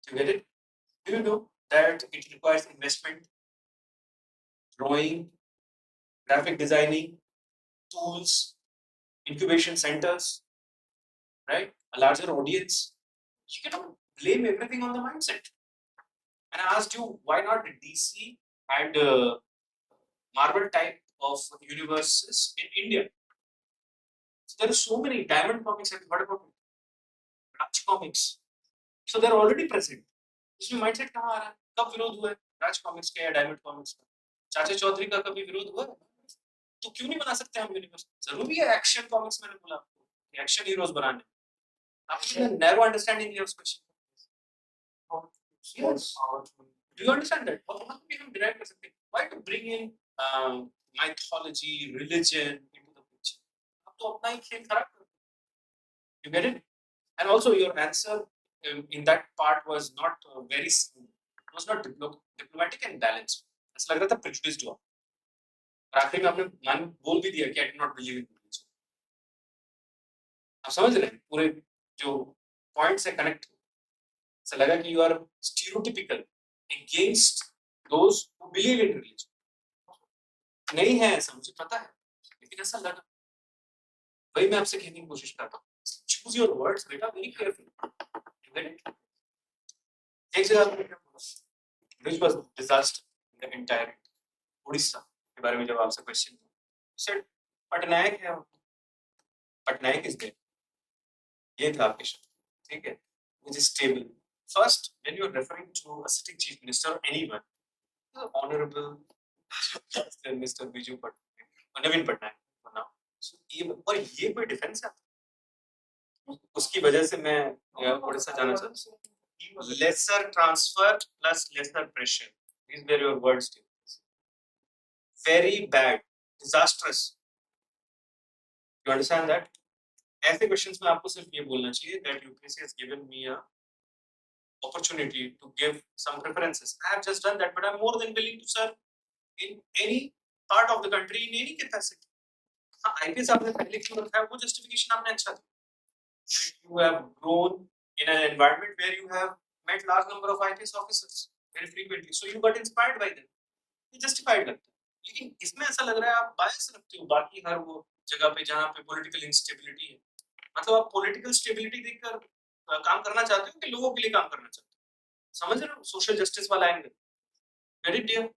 You get it? Do you know that it requires investment, drawing, graphic designing, tools, incubation centers, right? A larger audience. You cannot blame everything on the mindset. And I asked you, why not DC and Marvel type of universes in India? So there are so many Diamond Comics. Have you heard about it? Raj Comics. So they're already present. इसमें mindset कहाँ आ रहा है? कब विरोध हुआ है? राज comics का या डायमंड कॉमिक्स का? चाचा चौधरी का कभी विरोध हुआ है? तो क्यों नहीं बना सकते हम यूनिवर्स? जरूरी है एक्शन कॉमिक्स मैंने बोला आपको एक्शन हीरोज बनाने. आपने नैरो अंडरस्टैंडिंग है उस question. Yes. Do you understand that? How we हम derive कर सकते हैं? Why to bring in mythology, religion into the picture? आप तो अपना ही खेल खराब कर. You get it? And also your answer in that part was not very smooth. It was not diplomatic and balanced. ऐसा लग रहा था prejudiced हुआ. और आखिर में आपने मान बोल भी दिया कि I do not believe in religion. आप समझ रहे हैं पूरे जो पॉइंट्स है कनेक्ट. ऐसा लगा कि you are stereotypical against those who believe in religion. नहीं है ऐसा मुझे पता है लेकिन ऐसा लगा. वही मैं आपसे कहने की कोशिश करता हूँ. Choose your words बेटा very carefully. You get it? एक जगह which was disaster in the entire Orissa के बारे में जब आपसे क्वेश्चन said पटनायक है पटनायक is there. ये था आपके शब्द ठीक है which is stable. First, when you are referring to a sitting chief minister or anyone, the honorable Mr. Biju Patnaik or Navin Patnaik for now. So ये और ये कोई डिफेंस है उसकी वजह से मैं उड़ीसा जाना चाहता हूँ। Laser transfer plus laser pressure, these were your words. Very bad, disastrous. You understand that? ऐसे क्वेश्चंस में आपको सिर्फ ये बोलना चाहिए that UPSC has given me a opportunity to give some preferences. I have just done that, but I'm more than willing to serve in any part of the country in any capacity. हाँ, IPS आपने पहले क्यों रखा है, वो justification आपने अच्छा दिया. You have grown in an environment where you have met large number of IPS officers very frequently, so you got inspired by them. ये justified लगता है. लेकिन इसमें ऐसा लग रहा है आप bias रखते हो बाकी हर वो जगह पे जहाँ पे political instability है. मतलब आप political stability देखकर काम करना चाहते हो कि लोगों के लिए काम करना चाहते हो? समझ रहे हो? Social justice वाला angle. Very dear.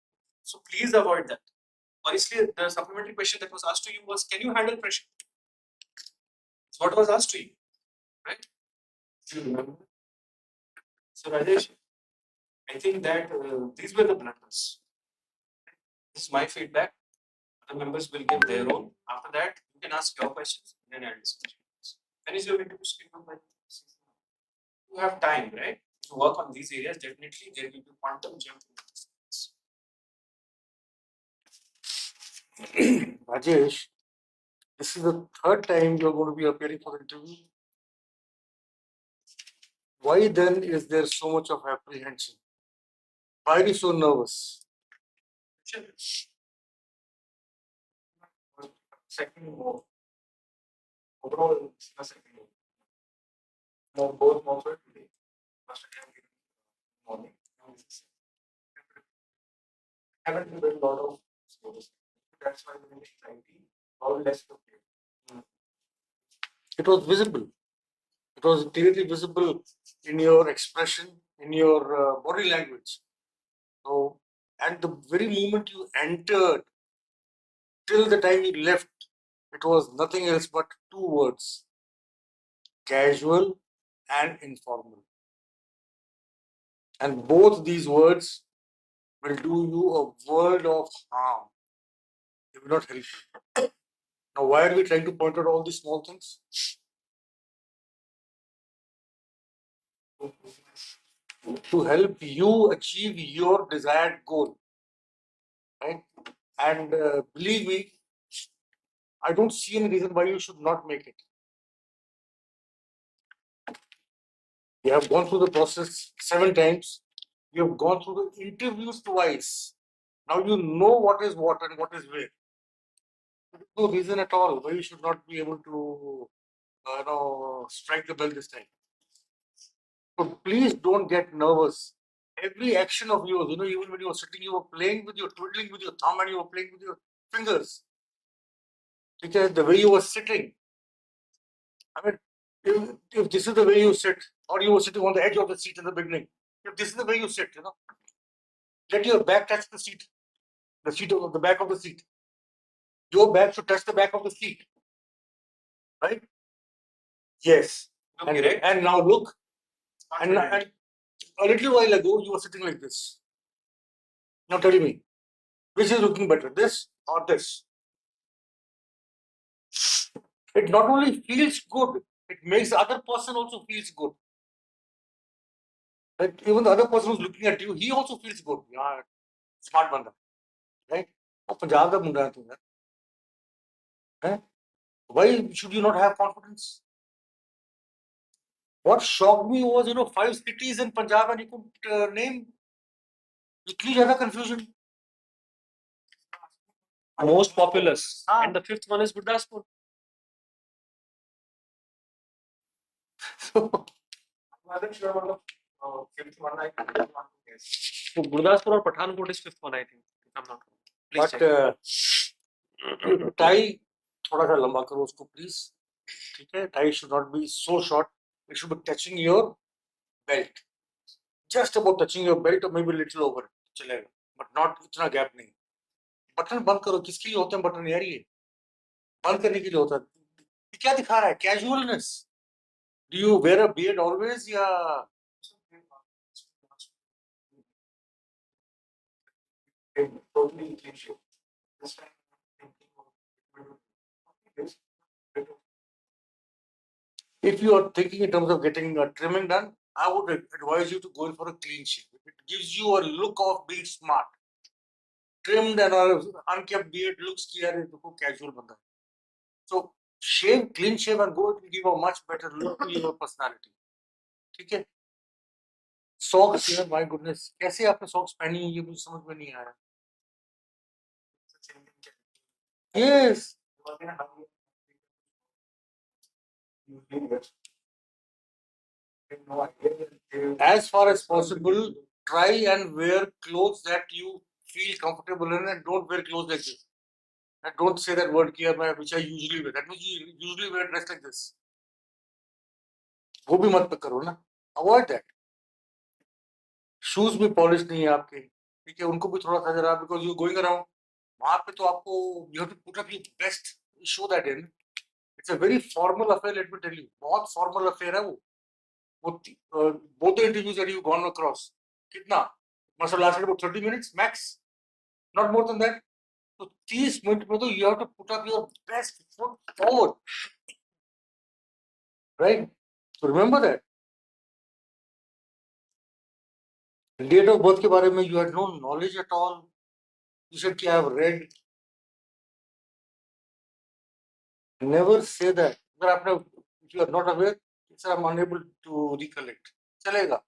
So please avoid that. और इसलिए the supplementary question that was asked to you was, can you handle pressure? It's what was asked to you, right? Do you remember? So Rajesh, I think that these were the blunders. This is my feedback. The members will give their own. After that, you can ask your questions, then I'll discuss. When is your interview scheduled by? You have time, right? To work on these areas, definitely there will be quantum jump in this. Rajesh, this is the third time you're going to be appearing for the interview. Why then is there so much of apprehension? Why are you so nervous? Second more. Overall, it's a second more. More both more today. First I am giving morning. Haven't given a lot of scores. That's why the anxiety or less prepared. It was visible. It was clearly visible in your expression, in your body language. So, at the very moment you entered, till the time you left, it was nothing else but two words: casual and informal. And both these words will do you a world of harm. They will not help you. Now, why are we trying to point out all these small things? To help you achieve your desired goal, right? And believe me, I don't see any reason why you should not make it. You have gone through the process 7 times. You have gone through the interviews twice. Now you know what is what and what is where. There's no reason at all why you should not be able to, strike the bell this time. So please don't get nervous. Every action of yours, even when you were sitting, you were playing with your twiddling with your thumb and you were playing with your fingers. Because the way you were sitting, I mean, if this is the way you sit, or you were sitting on the edge of the seat in the beginning, if this is the way you sit, let your back touch the seat of the back of the seat. Your back should touch the back of the seat, right? Yes. And now look, and a little while ago you were sitting like this. Now tell me, which is looking better, this or this? It not only feels good, it makes the other person also feels good. Right? Even the other person who's looking at you, he also feels good. Yeah, smart banda, right? Oh, Punjab da munda hai tu, eh? Why should you not have confidence? What shocked me was, 5 cities in Punjab and you could name. Itni zyada confusion. Most populous. And the fifth one is Gurdaspur. So, I wasn't sure about the fifth one. I can't guess. So Gurdaspur or Pathankot is fifth one, I think. I'm not wrong. Please but tie थोड़ा सा लंबा करो उसको please. ठीक है? Tie should not be so short. It should be touching your belt. Just about touching your belt or maybe a little over. चलेगा. But not इतना gap नहीं. बटन बंद करो. किसके लिए होते हैं बटन यार ये? बंद करने के लिए होता है. ये क्या दिखा रहा है? Casualness. Do you wear a beard always या totally clean shape. This time I'm thinking of this. If you are thinking in terms of getting trimming done, I would advise you to go in for a clean shave. It gives you a look of being smart. Trimmed and unkept beard looks कि यार ये देखो casual बंदा है. So shave, clean shave and go, it will give a much better look to your personality. ठीक है? Socks यार, my goodness, कैसे आपने socks पहनी है ये मुझे समझ में नहीं आया. Yes. As far as possible, try and wear clothes that you feel comfortable in, and don't wear clothes like this. And don't say that word here, which I usually wear. That means you usually wear dress like this. वो भी मत करो ना. Avoid that. Shoes भी polished नहीं है आपके. ठीक है, उनको भी थोड़ा सा जरा, because you going around. वहाँ पे तो आपको you have to put up your best, show that in. It's a very formal affair, let me tell you. बहुत formal affair है वो. Both the interviews that you've gone across, कितना? Must have lasted about 30 minutes max, not more than that. So 30 minutes में तो you have to put up your best foot forward, right? So remember that. Date of birth के बारे में you had no knowledge at all. You said कि I have read. Never say that. अगर आपने, if you are not aware, sir I'm unable to recollect. चलेगा.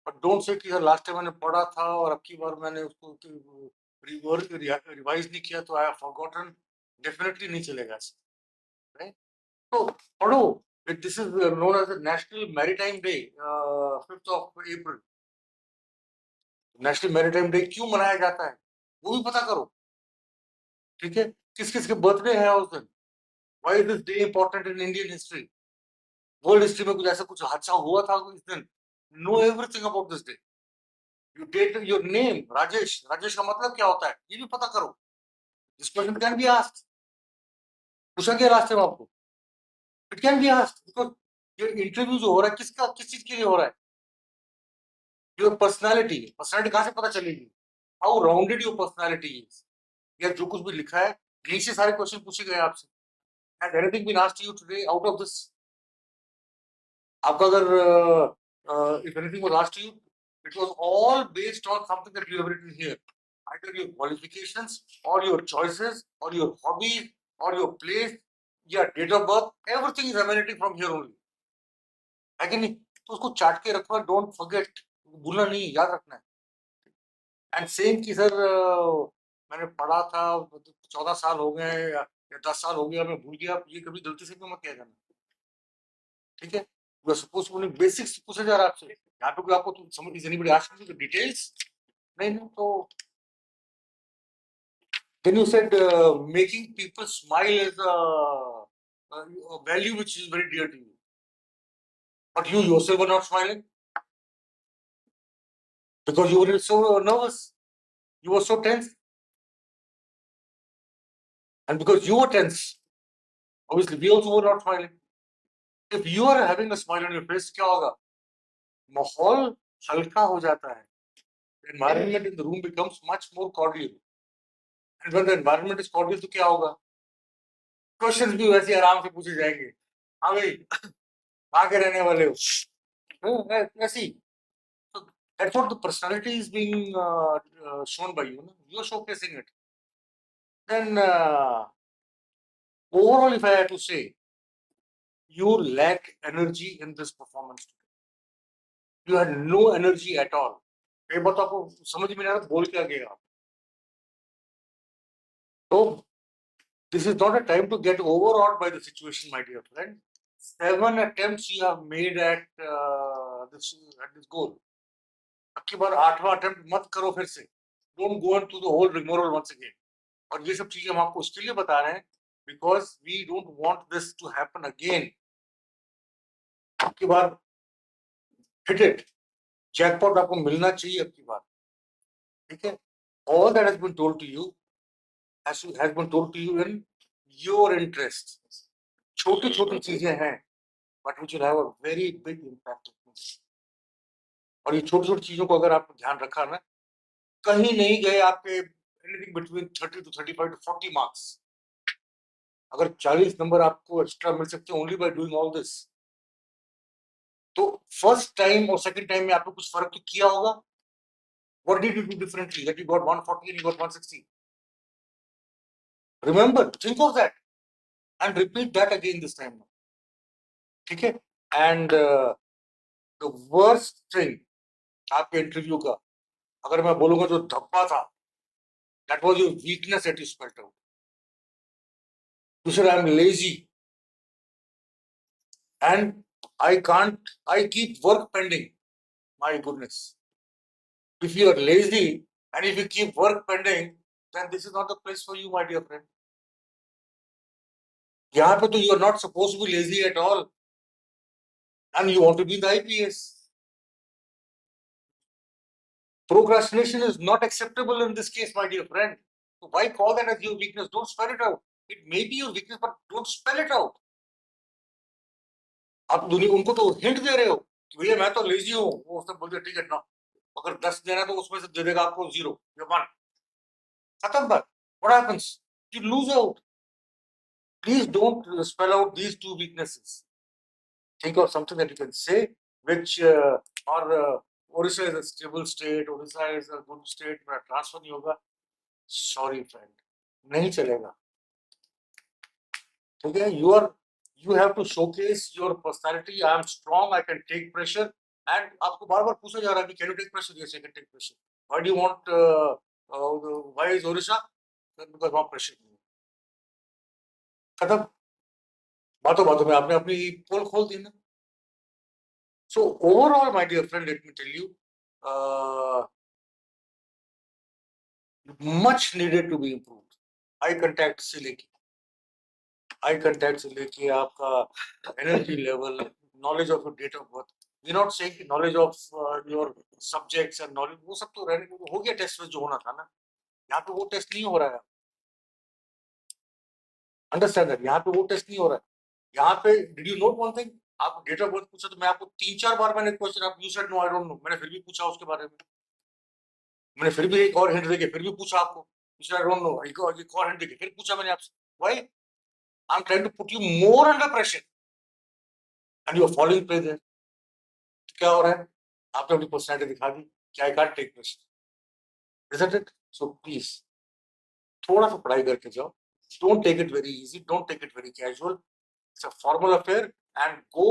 But don't say कि sir last time मैंने पढ़ा था और अब की बार मैंने उसको रिवाइज नहीं किया तो I have forgotten. Definitely नहीं चलेगा, right? So पढ़ो. This is known as the National Maritime Day, 5th of April. National maritime day क्यों मनाया जाता है वो भी पता करो. ठीक है, किस किस के बर्थडे है उस दिन. Why is this day important in Indian history. World history में कुछ ऐसा कुछ हादसा हुआ था इस दिन. Know everything about this day. You date your name Rajesh. Rajesh का मतलब क्या होता है ये भी पता करो. This question can be asked. पूछा गया लास्ट टाइम आपको. It can be asked because ये इंटरव्यू जो हो रहा है किसका, किस चीज के लिए हो रहा है. Your personality. पर्सनालिटी कहां से पता चलेगी. How rounded your personality is. या जो कुछ भी लिखा है यहीं से सारे क्वेश्चन पूछे गए आपसे. Has anything been asked to you today out of this? आपका अगर if anything was asked to you, it was all based on something that you have written here. Either your qualifications or your choices or your hobbies or your place, your date of birth, everything is emanating from here only. है कि नहीं. तो उसको चाट के रखो. Don't forget. भूलना नहीं, याद रखना है. एंड सेम कि सर मैंने पढ़ा था 14 साल हो गए या 10 साल हो गया मैं भूल गया, ये कभी गलती से भी मत किया जाना. ठीक है. सपोज बेसिक्स पूछा जा रहा है आपसे. यहाँ पे कोई आपको समझ is anybody asking you the details. नहीं तो then you said making people smile is a value which is very dear to you, but you yourself were not smiling because you were so nervous, you were so tense, and because you were tense, obviously we also were not smiling. If you are having a smile on your face, क्या होगा. माहौल हल्का हो जाता है. The environment in the room becomes much more cordial. And when the environment is cordial, तो क्या होगा. क्वेश्चंस भी वैसे आराम से पूछे जाएंगे. हाँ भाई कहाँ के रहने वाले हो. ऐसी. So that's what the personality is being shown by you. No? You are showcasing it. Then overall, if I had to say, you lack energy in this performance today. You had no energy at all. कई बार तो आपको समझ में नहीं आ रहा बोल क्या गया. So this is not a time to get overawed by the situation, my dear friend. 7 attempts you have made at this goal. अब की बार 8वां अटेम्प्ट मत करो फिर से. Don't go into the whole rigmarole once again. और ये सब चीजें हम आपको इसके लिए बता रहे हैं because we don't want this to happen again. अब की बार hit it. Jackpot आपको मिलना चाहिए अब की बार. ठीक है. All that has been told to you has been told to you in your interest. छोटी छोटी चीजें हैं but which will have a very big impact. और ये छोटी छोटी चीजों को अगर आपने ध्यान रखा ना, कहीं नहीं गए आपके anything between 30 to 35 to 40 marks. अगर 40 नंबर आपको एक्स्ट्रा मिल सकते हैं only by doing all this, तो फर्स्ट टाइम और सेकंड टाइम में आपको कुछ फर्क तो किया होगा. What did you do differently that you got 140 and you got 160? Remember, think of that and repeat that again this time. ठीक है. And the worst thing आपके इंटरव्यू का, अगर मैं बोलूंगा जो धब्बा था, that was your weakness that you spelled out. You said I am lazy and I keep work pending. My goodness. If you are lazy and if you keep work pending, then this is not the place for you, my dear friend. यहाँ पे तो you are not supposed to be lazy at all and you want to be in the IPS. Procrastination is not acceptable in this case, my dear friend. So why call that as your weakness? Don't spell it out. It may be your weakness, but don't spell it out. आप दुनिया उनको तो hint दे रहे हो कि भैया मैं तो लेजी हूँ, वो उसने बोल दिया ठीक है ना, अगर 10 देना है तो उसमें से दे देगा आपको 0 या 1. खत्म बात. What happens? You lose out. Please don't spell out these two weaknesses. Think of something that you can say, which Orissa is a stable state, Orissa is a good state, मेरा ट्रांसफर नहीं होगा. Sorry friend, नहीं चलेगा. ठीक है. You have to showcase your personality. I am strong, I can take pressure. And आपको बार बार पूछा जा रहा है कि can you take pressure? Yes, I can take pressure. Why do you want why is Orissa? Because वहाँ pressure नहीं है. खत्म. बातों बातों में आपने अपनी पोल खोल दी ना. So overall, my dear friend, let me tell you, much needed to be improved. Eye contact से लेके आपका energy level, knowledge of your date of birth. We're not saying knowledge of your subjects and knowledge, वो सब तो रहने हो गया test में जो होना था ना. यहाँ पे वो टेस्ट नहीं हो रहा है. Understand that. यहाँ पे वो टेस्ट नहीं हो रहा है. यहाँ पे did you note one thing, आप डेट ऑफ बर्थ पूछा तो मैं आपको 3-4 बार मैंने क्वेश्चन, आप you said no I don't know, मैंने फिर भी पूछा उसके बारे में. मैंने फिर भी एक और हिंट देके फिर भी पूछा आपको, you said I don't know, एक और हिंट देके फिर पूछा मैंने आपसे. Why? I am trying to put you more under pressure and you are following pray there. क्या हो रहा है? आपने अपनी पर्सनैलिटी दिखा दी कि I can't take pressure. Isn't it? So please थोड़ा सा पढ़ाई करके जाओ. Don't take it very easy, don't take it very casual. It's a formal affair and go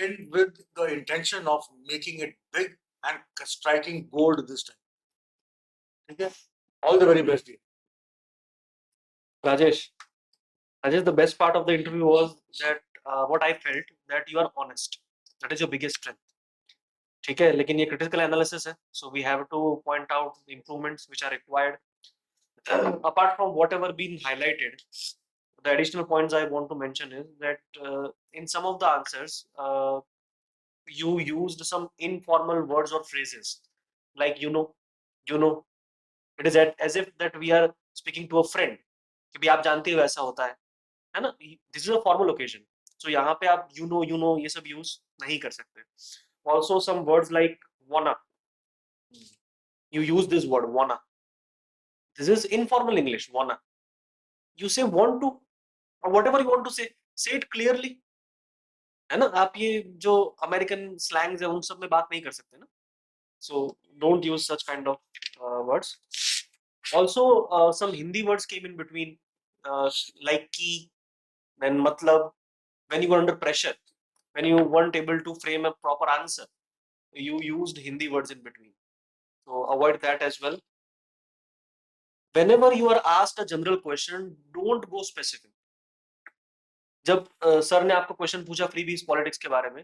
in with the intention of making it big and striking gold this time. Okay? All the very best. Rajesh, the best part of the interview was that what I felt that you are honest. That is your biggest strength. ठीक है, लेकिन ये critical analysis है, so we have to point out the improvements which are required. Apart from whatever been highlighted, the additional points I want to mention is that in some of the answers, you used some informal words or phrases like you know. It is as if that we are speaking to a friend कि भी आप जानते हो ऐसा होता है ना. This is a formal occasion, so यहाँ पे आप you know ये सब use नहीं कर सकते. Also some words like wanna, you use this word wanna. This is informal English. Wanna, you say want to or whatever you want to say it clearly, है ना. आप ये जो अमेरिकन स्लैंग्स है उन सब में बात नहीं कर सकते ना. So don't use such kind of words. Also some Hindi words came in between, like ki, then matlab. When you were under pressure, when you weren't able to frame a proper answer, you used Hindi words in between, so avoid that as well. Whenever you are asked a general question, don't go specific. जब sir ने आपको question पूछा freebies politics के बारे में,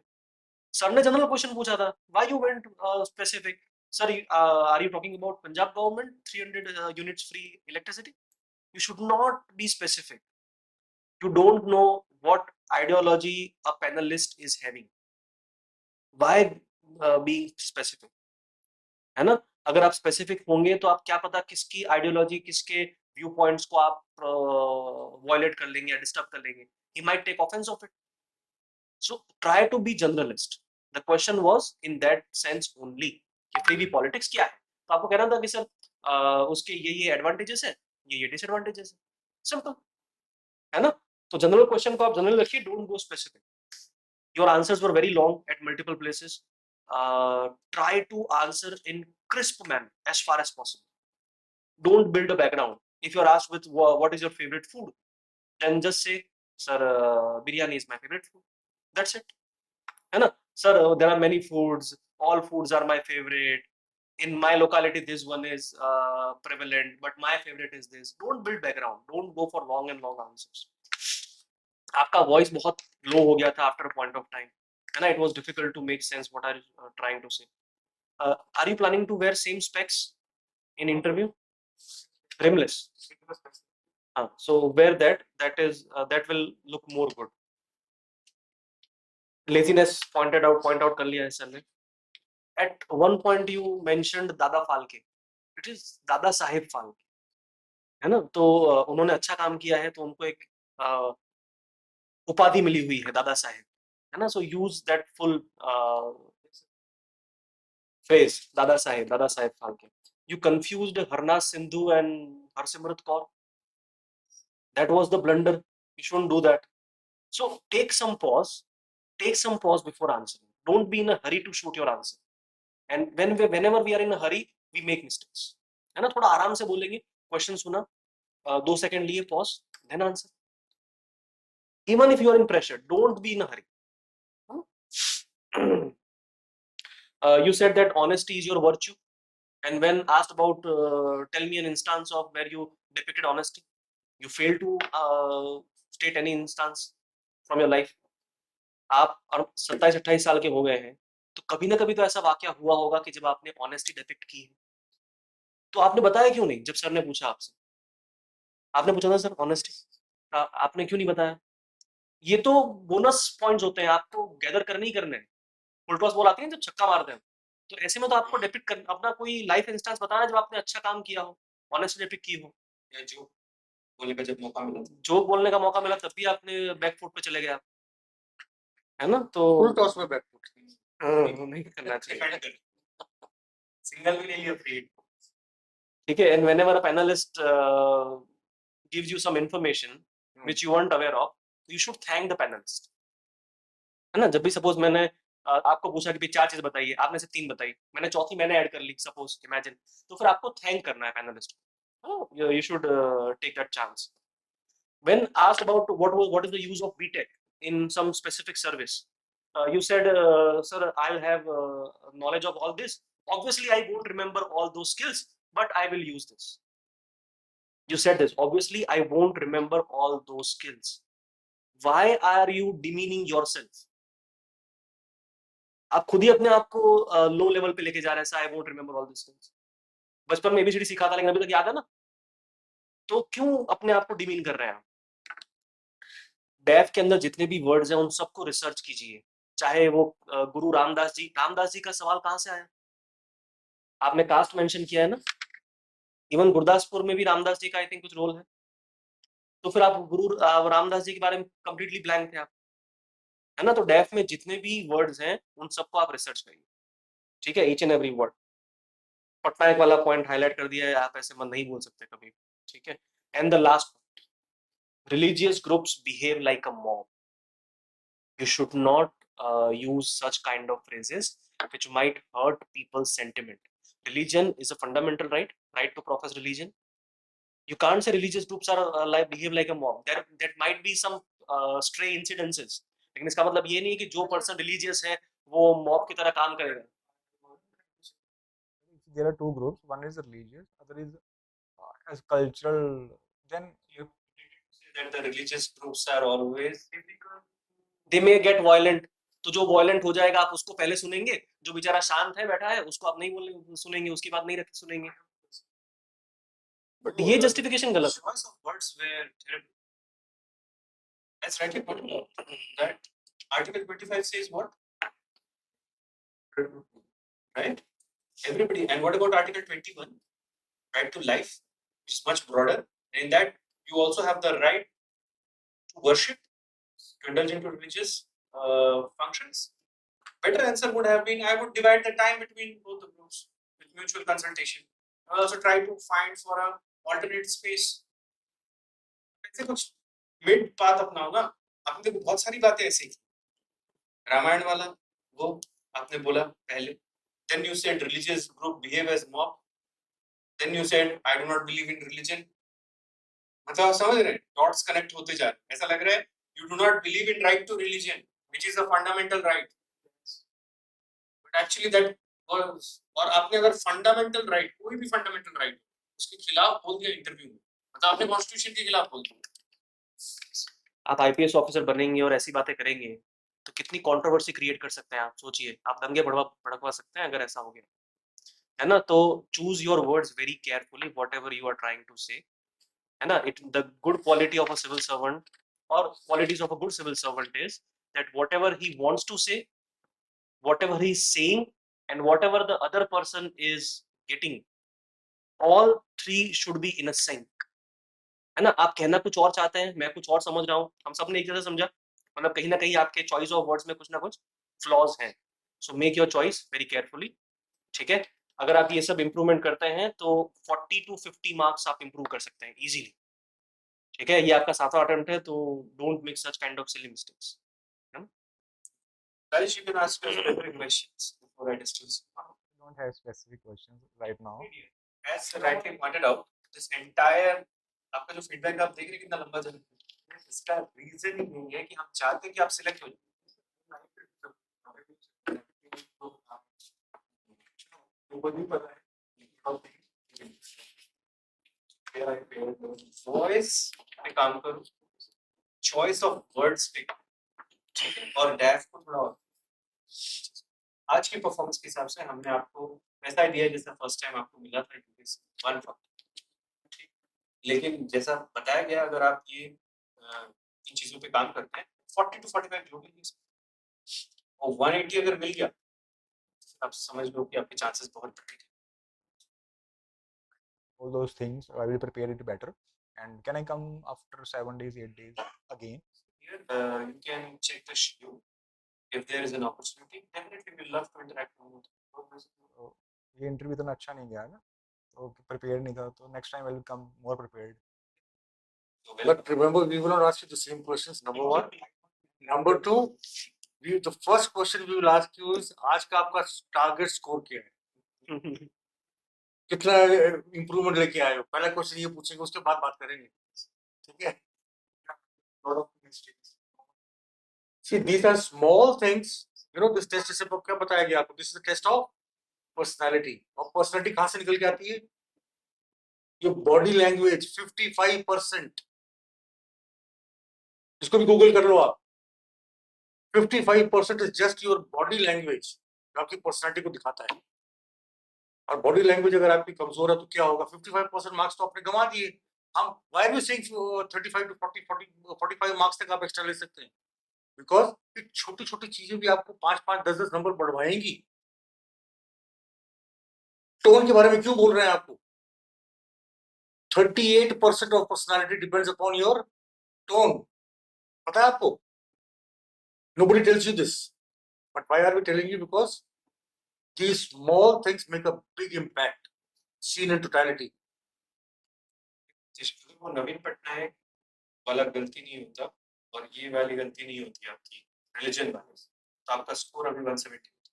sir ने general question पूछा था, why you went specific. Sir are you talking about Punjab government 300 units free electricity. You should not be specific. You don't know what ideology a panelist is having. Why being specific? है ना. अगर आप specific होंगे तो आप क्या पता किसकी आइडियोलॉजी, किसके व्यू पॉइंट्स को आप वायलेट कर लेंगे या डिस्टर्ब कर लेंगे. He might take offense of it. So try to be generalist. The question was in that sense only कि फ्री बी पॉलिटिक्स क्या है. तो आपको कहना था कि सर उसके ये एडवांटेजेस है, ये डिसएडवांटेजेस है. सिंपल है ना. तो जनरल क्वेश्चन को आप जनरल रखिए, don't go specific. Your answers were very long at multiple places. Try to answer in crisp manner as far as possible. Don't build a background. If you're asked with what is your favorite food, then just say, sir, biryani is my favorite food. That's it. है ना? Sir, there are many foods. All foods are my favorite. In my locality, this one is prevalent, but my favorite is this. Don't build background. Don't go for long and long answers. आपका voice बहुत low हो गया था after a point of time. And it was difficult to make sense what are you trying to say. Are you planning to wear same specs in interview? Rimless. So wear that. That will look more good. Laziness point out कर लिया है sir ने. At one point you mentioned दादा Phalke. It is Dada Saheb Phalke, है ना? तो उन्होंने अच्छा काम किया है तो उनको एक उपाधि मिली हुई है दादा साहेब, है ना? So use that full phrase Dada Saheb Phalke. You confused Harnas Sindhu and Harsimrat Kaur. That was the blunder. You shouldn't do that. So take some pause before answering. Don't be in a hurry to shoot your answer. And whenever we are in a hurry, we make mistakes. है ना? थोड़ा आराम से बोलेंगे, question सुना, 2 second लिए, pause, then answer. Even if you are in pressure, don't be in a hurry. You said that honesty is your virtue, and when asked about tell me an instance of where you depicted honesty, you failed to state any instance from your life. आप 27-28 साल के हो गए हैं, तो कभी ना कभी तो ऐसा वाकया हुआ होगा कि जब आपने ऑनेस्टी डिपिक्ट की है, तो आपने बताया क्यों नहीं? जब सर ने पूछा आपसे, आपने पूछा था सर ऑनेस्टी, आपने क्यों नहीं बताया? ये तो बोनस पॉइंट्स होते हैं, आपको गैदर करने ही करने हैं. फुल टॉस बॉल आती है जब छक्का मारते हैं, तो ऐसे में तो आपको डिपिक्ट कर, अपना कोई लाइफ इंस्टेंस बताना जब आपने अच्छा काम किया हो, ऑनेस्टी डिपिक्ट की हो, या जो बोलने का जब मौका मिला, जो बोलने का मौका मिला तब भी आपने बैक फुट पे चले गए आप, है ना? तो फुल टॉस में बैक फुट नहीं करना चाहिए. सिंगल भी नहीं लिया फ्री. ठीक है. And whenever a panelist gives you some information which you weren't aware of, you should thank the panelist. है ना? जब भी सपोज मैंने आपको पूछा कि 4 चीज बताइए, आपने से 3 बताई, मैंने चौथी मैंने ऐड कर ली, सपोज इमेजिन, तो फिर आपको थैंक करना है पैनलिस्ट को. You should take that chance. When asked about what is the use of BTech in some specific service, you said, sir, I'll have knowledge of all this. Obviously, I won't remember all those skills, but I will use this. You said this. Obviously, I won't remember all those skills. Why are you demeaning yourself? आप खुद ही अपने आप को low level पे लेके जा रहे हैं. I won't remember all this things. बचपन में एबीसीडी सिखा था लेकिन अभी तक याद है ना, तो क्यों अपने आप को डिमीन कर रहे हैं? डेफ के अंदर जितने भी वर्ड्स हैं उन सबको रिसर्च कीजिए. चाहे वो गुरु रामदास जी का सवाल कहां से आया? आपने कास्ट मेंशन किया है ना, इवन गुरदासपुर में भी रामदास जी का आई थिंक कुछ रोल है, तो फिर आप गुरु रामदास जी के बारे में कंप्लीटली ब्लैंक थे आप, है ना? तो डेफ में जितने भी वर्ड्स हैं उन सबको आप रिसर्च करिए. ठीक है, each and every word. Patnaik वाला पॉइंट हाईलाइट कर दिया है, आप ऐसे मन नहीं बोल सकते कभी. ठीक है. And the last, religious groups behave like a mob. You should not use such kind of phrases which might hurt people's sentiment. Religion is a fundamental right to profess religion. You can't say religious groups are behave like a mob. That might be some stray incidences, लेकिन इसका मतलब ये नहीं है कि जो person religious है वो मॉब की तरह काम करेगा. There are two groups. One is religious, other is as cultural. Then You say that the religious groups are always they may get violent. तो जो वायलेंट हो जाएगा आप उसको पहले सुनेंगे, जो बेचारा शांत है बैठा है उसको आप नहीं बोलेंगे, सुनेंगे, उसकी बात नहीं रख सुनेंगे. बट ये जस्टिफिकेशन गलत है. choice of words were terrible. That's rightly put. That Article 25 says what? Right? Everybody. And what about Article 21? Right to life, which is much broader. And in that, you also have the right to worship, to indulge into religious functions. Better answer would have been, I would divide the time between both the groups with mutual consultation. I will also try to find for a alternate space. ऐसे कुछ mid path अपनाओ ना. आपने देखो बहुत सारी बातें ऐसी, रामायण वाला वो आपने बोला पहले, then you said religious group behave as mob, then you said I do not believe in religion. मतलब आप समझ रहे हैं, डॉट्स कनेक्ट होते जा रहे हैं, ऐसा लग रहा है you do not believe in right to religion which is a fundamental right, but actually that was, और आपने अगर फंडामेंटल राइट, कोई भी फंडामेंटल राइट उसके खिलाफ बोल दिया इंटरव्यू में, मतलब आपने कॉन्स्टिट्यूशन के खिलाफ बोल दिया। आप आईपीएस ऑफिसर बनेंगे और ऐसी बातें करेंगे तो कितनी कंट्रोवर्सी क्रिएट कर सकते हैं आप सोचिए, आप दंगे भड़कवा सकते हैं अगर ऐसा हो गया, है ना। तो choose your words very carefully whatever you are trying to say, है ना। It the good quality of a civil servant और qualities of a good civil servant is that whatever he wants to say, whatever he's saying and whatever the other person is getting, all three should be in a sync, है ना। आप कहना कुछ और चाहते हैं, मैं कुछ और समझ रहा हूँ, हम सब ने एक जैसा समझा, मतलब कहीं ना कहीं आपके चॉइस ऑफ वर्ड्स में कुछ ना कुछ फ्लॉज हैं। So make your choice very carefully, ठीक है। अगर आप ये सब इंप्रूवमेंट करते हैं तो 40 to 50 मार्क्स आप इंप्रूव कर सकते हैं इजीली, ठीक है। ये आपका 7वां अटेम्प्ट है, तो don't make such kind of silly mistakes. Guys, you can ask me specific questions before I discuss. Don't have specific questions right now. As rightly pointed out, this entire आपका जो feedback आप देख रहे हैं कितना लंबा चल रहा है, इसका रीजन ही नहीं है कि हम चाहते हैं कि आप सिलेक्ट हो जाए, उनको नहीं पता है वॉइस पे काम करो, चॉइस ऑफ वर्ड्स पे, ठीक है, और डैफ को थोड़ा और। आज की परफॉर्मेंस के हिसाब से हमने आपको ऐसा ही दिया जैसा फर्स्ट टाइम आपको मिला था UPSC 1 ठीक, लेकिन जैसा बताया गया अगर आप ये इन चीजों पे काम करते हैं 40 to 45 जो भी और 180 अगर मिल गया आप समझ लो कि आपके चांसेस बहुत बड़े हैं। All those things, I will prepare it better. And can I come after 7 days, 8 days again? Here, you can check the schedule. If there is an opportunity, definitely we'll love to interact with you. तो ये interview इतना अच्छा नहीं गया ना, तो prepare नहीं था, तो next time I will come more prepared. But remember, we will not ask you the same questions. Number one. Number two, the first question we will ask you is आज का आपका टारगेट स्कोर क्या है, कितना improvement लेके आए हो, पहला क्वेश्चन ये पूछेंगे, उसके बाद बात करेंगे, ठीक है। See, these are small things. You know, this test से क्या बताया गया आपको? This is a test of personality. और personality कहाँ से निकल के आती है? Your body language 55%. इसको भी गूगल कर लो आप। 55% is just your body language, जो आपकी पर्सनालिटी को दिखाता है। और बॉडी लैंग्वेज अगर आपकी कमजोर है तो क्या होगा? 55% मार्क्स तो आपने गंवा दिए। हम why are you saying 35 to 45 marks तक आप एक्स्ट्रा ले सकते हैं? बिकॉज छोटी छोटी चीजें भी आपको 5-5, 10-10 नंबर बढ़वाएंगी। टोन के बारे में क्यों बोल रहे हैं आपको? 38% of personality depends upon your tone, पता है आपको? Nobody tells you this, but why are we telling you? Because these small things make a big impact seen in totality. वो नवीन पटनायक वाला गलती नहीं होता और ये वाली गलती नहीं होती आपकी रिलीजन वाले, तो आपका स्कोर अभी 170 होता।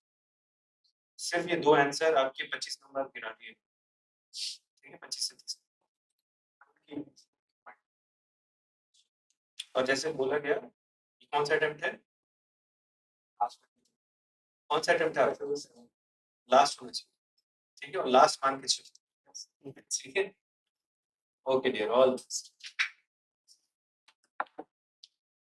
सिर्फ ये दो आंसर आपके 25 नंबर गिरा दिए, ठीक है, 25 से 30। और जैसे बोला गया, कौन सा अटेम्प्ट है? कौन सा अटेम्प्ट है? लास्ट होना चाहिए, ठीक है, और लास्ट मान के चलो, ठीक है। Okay dear, all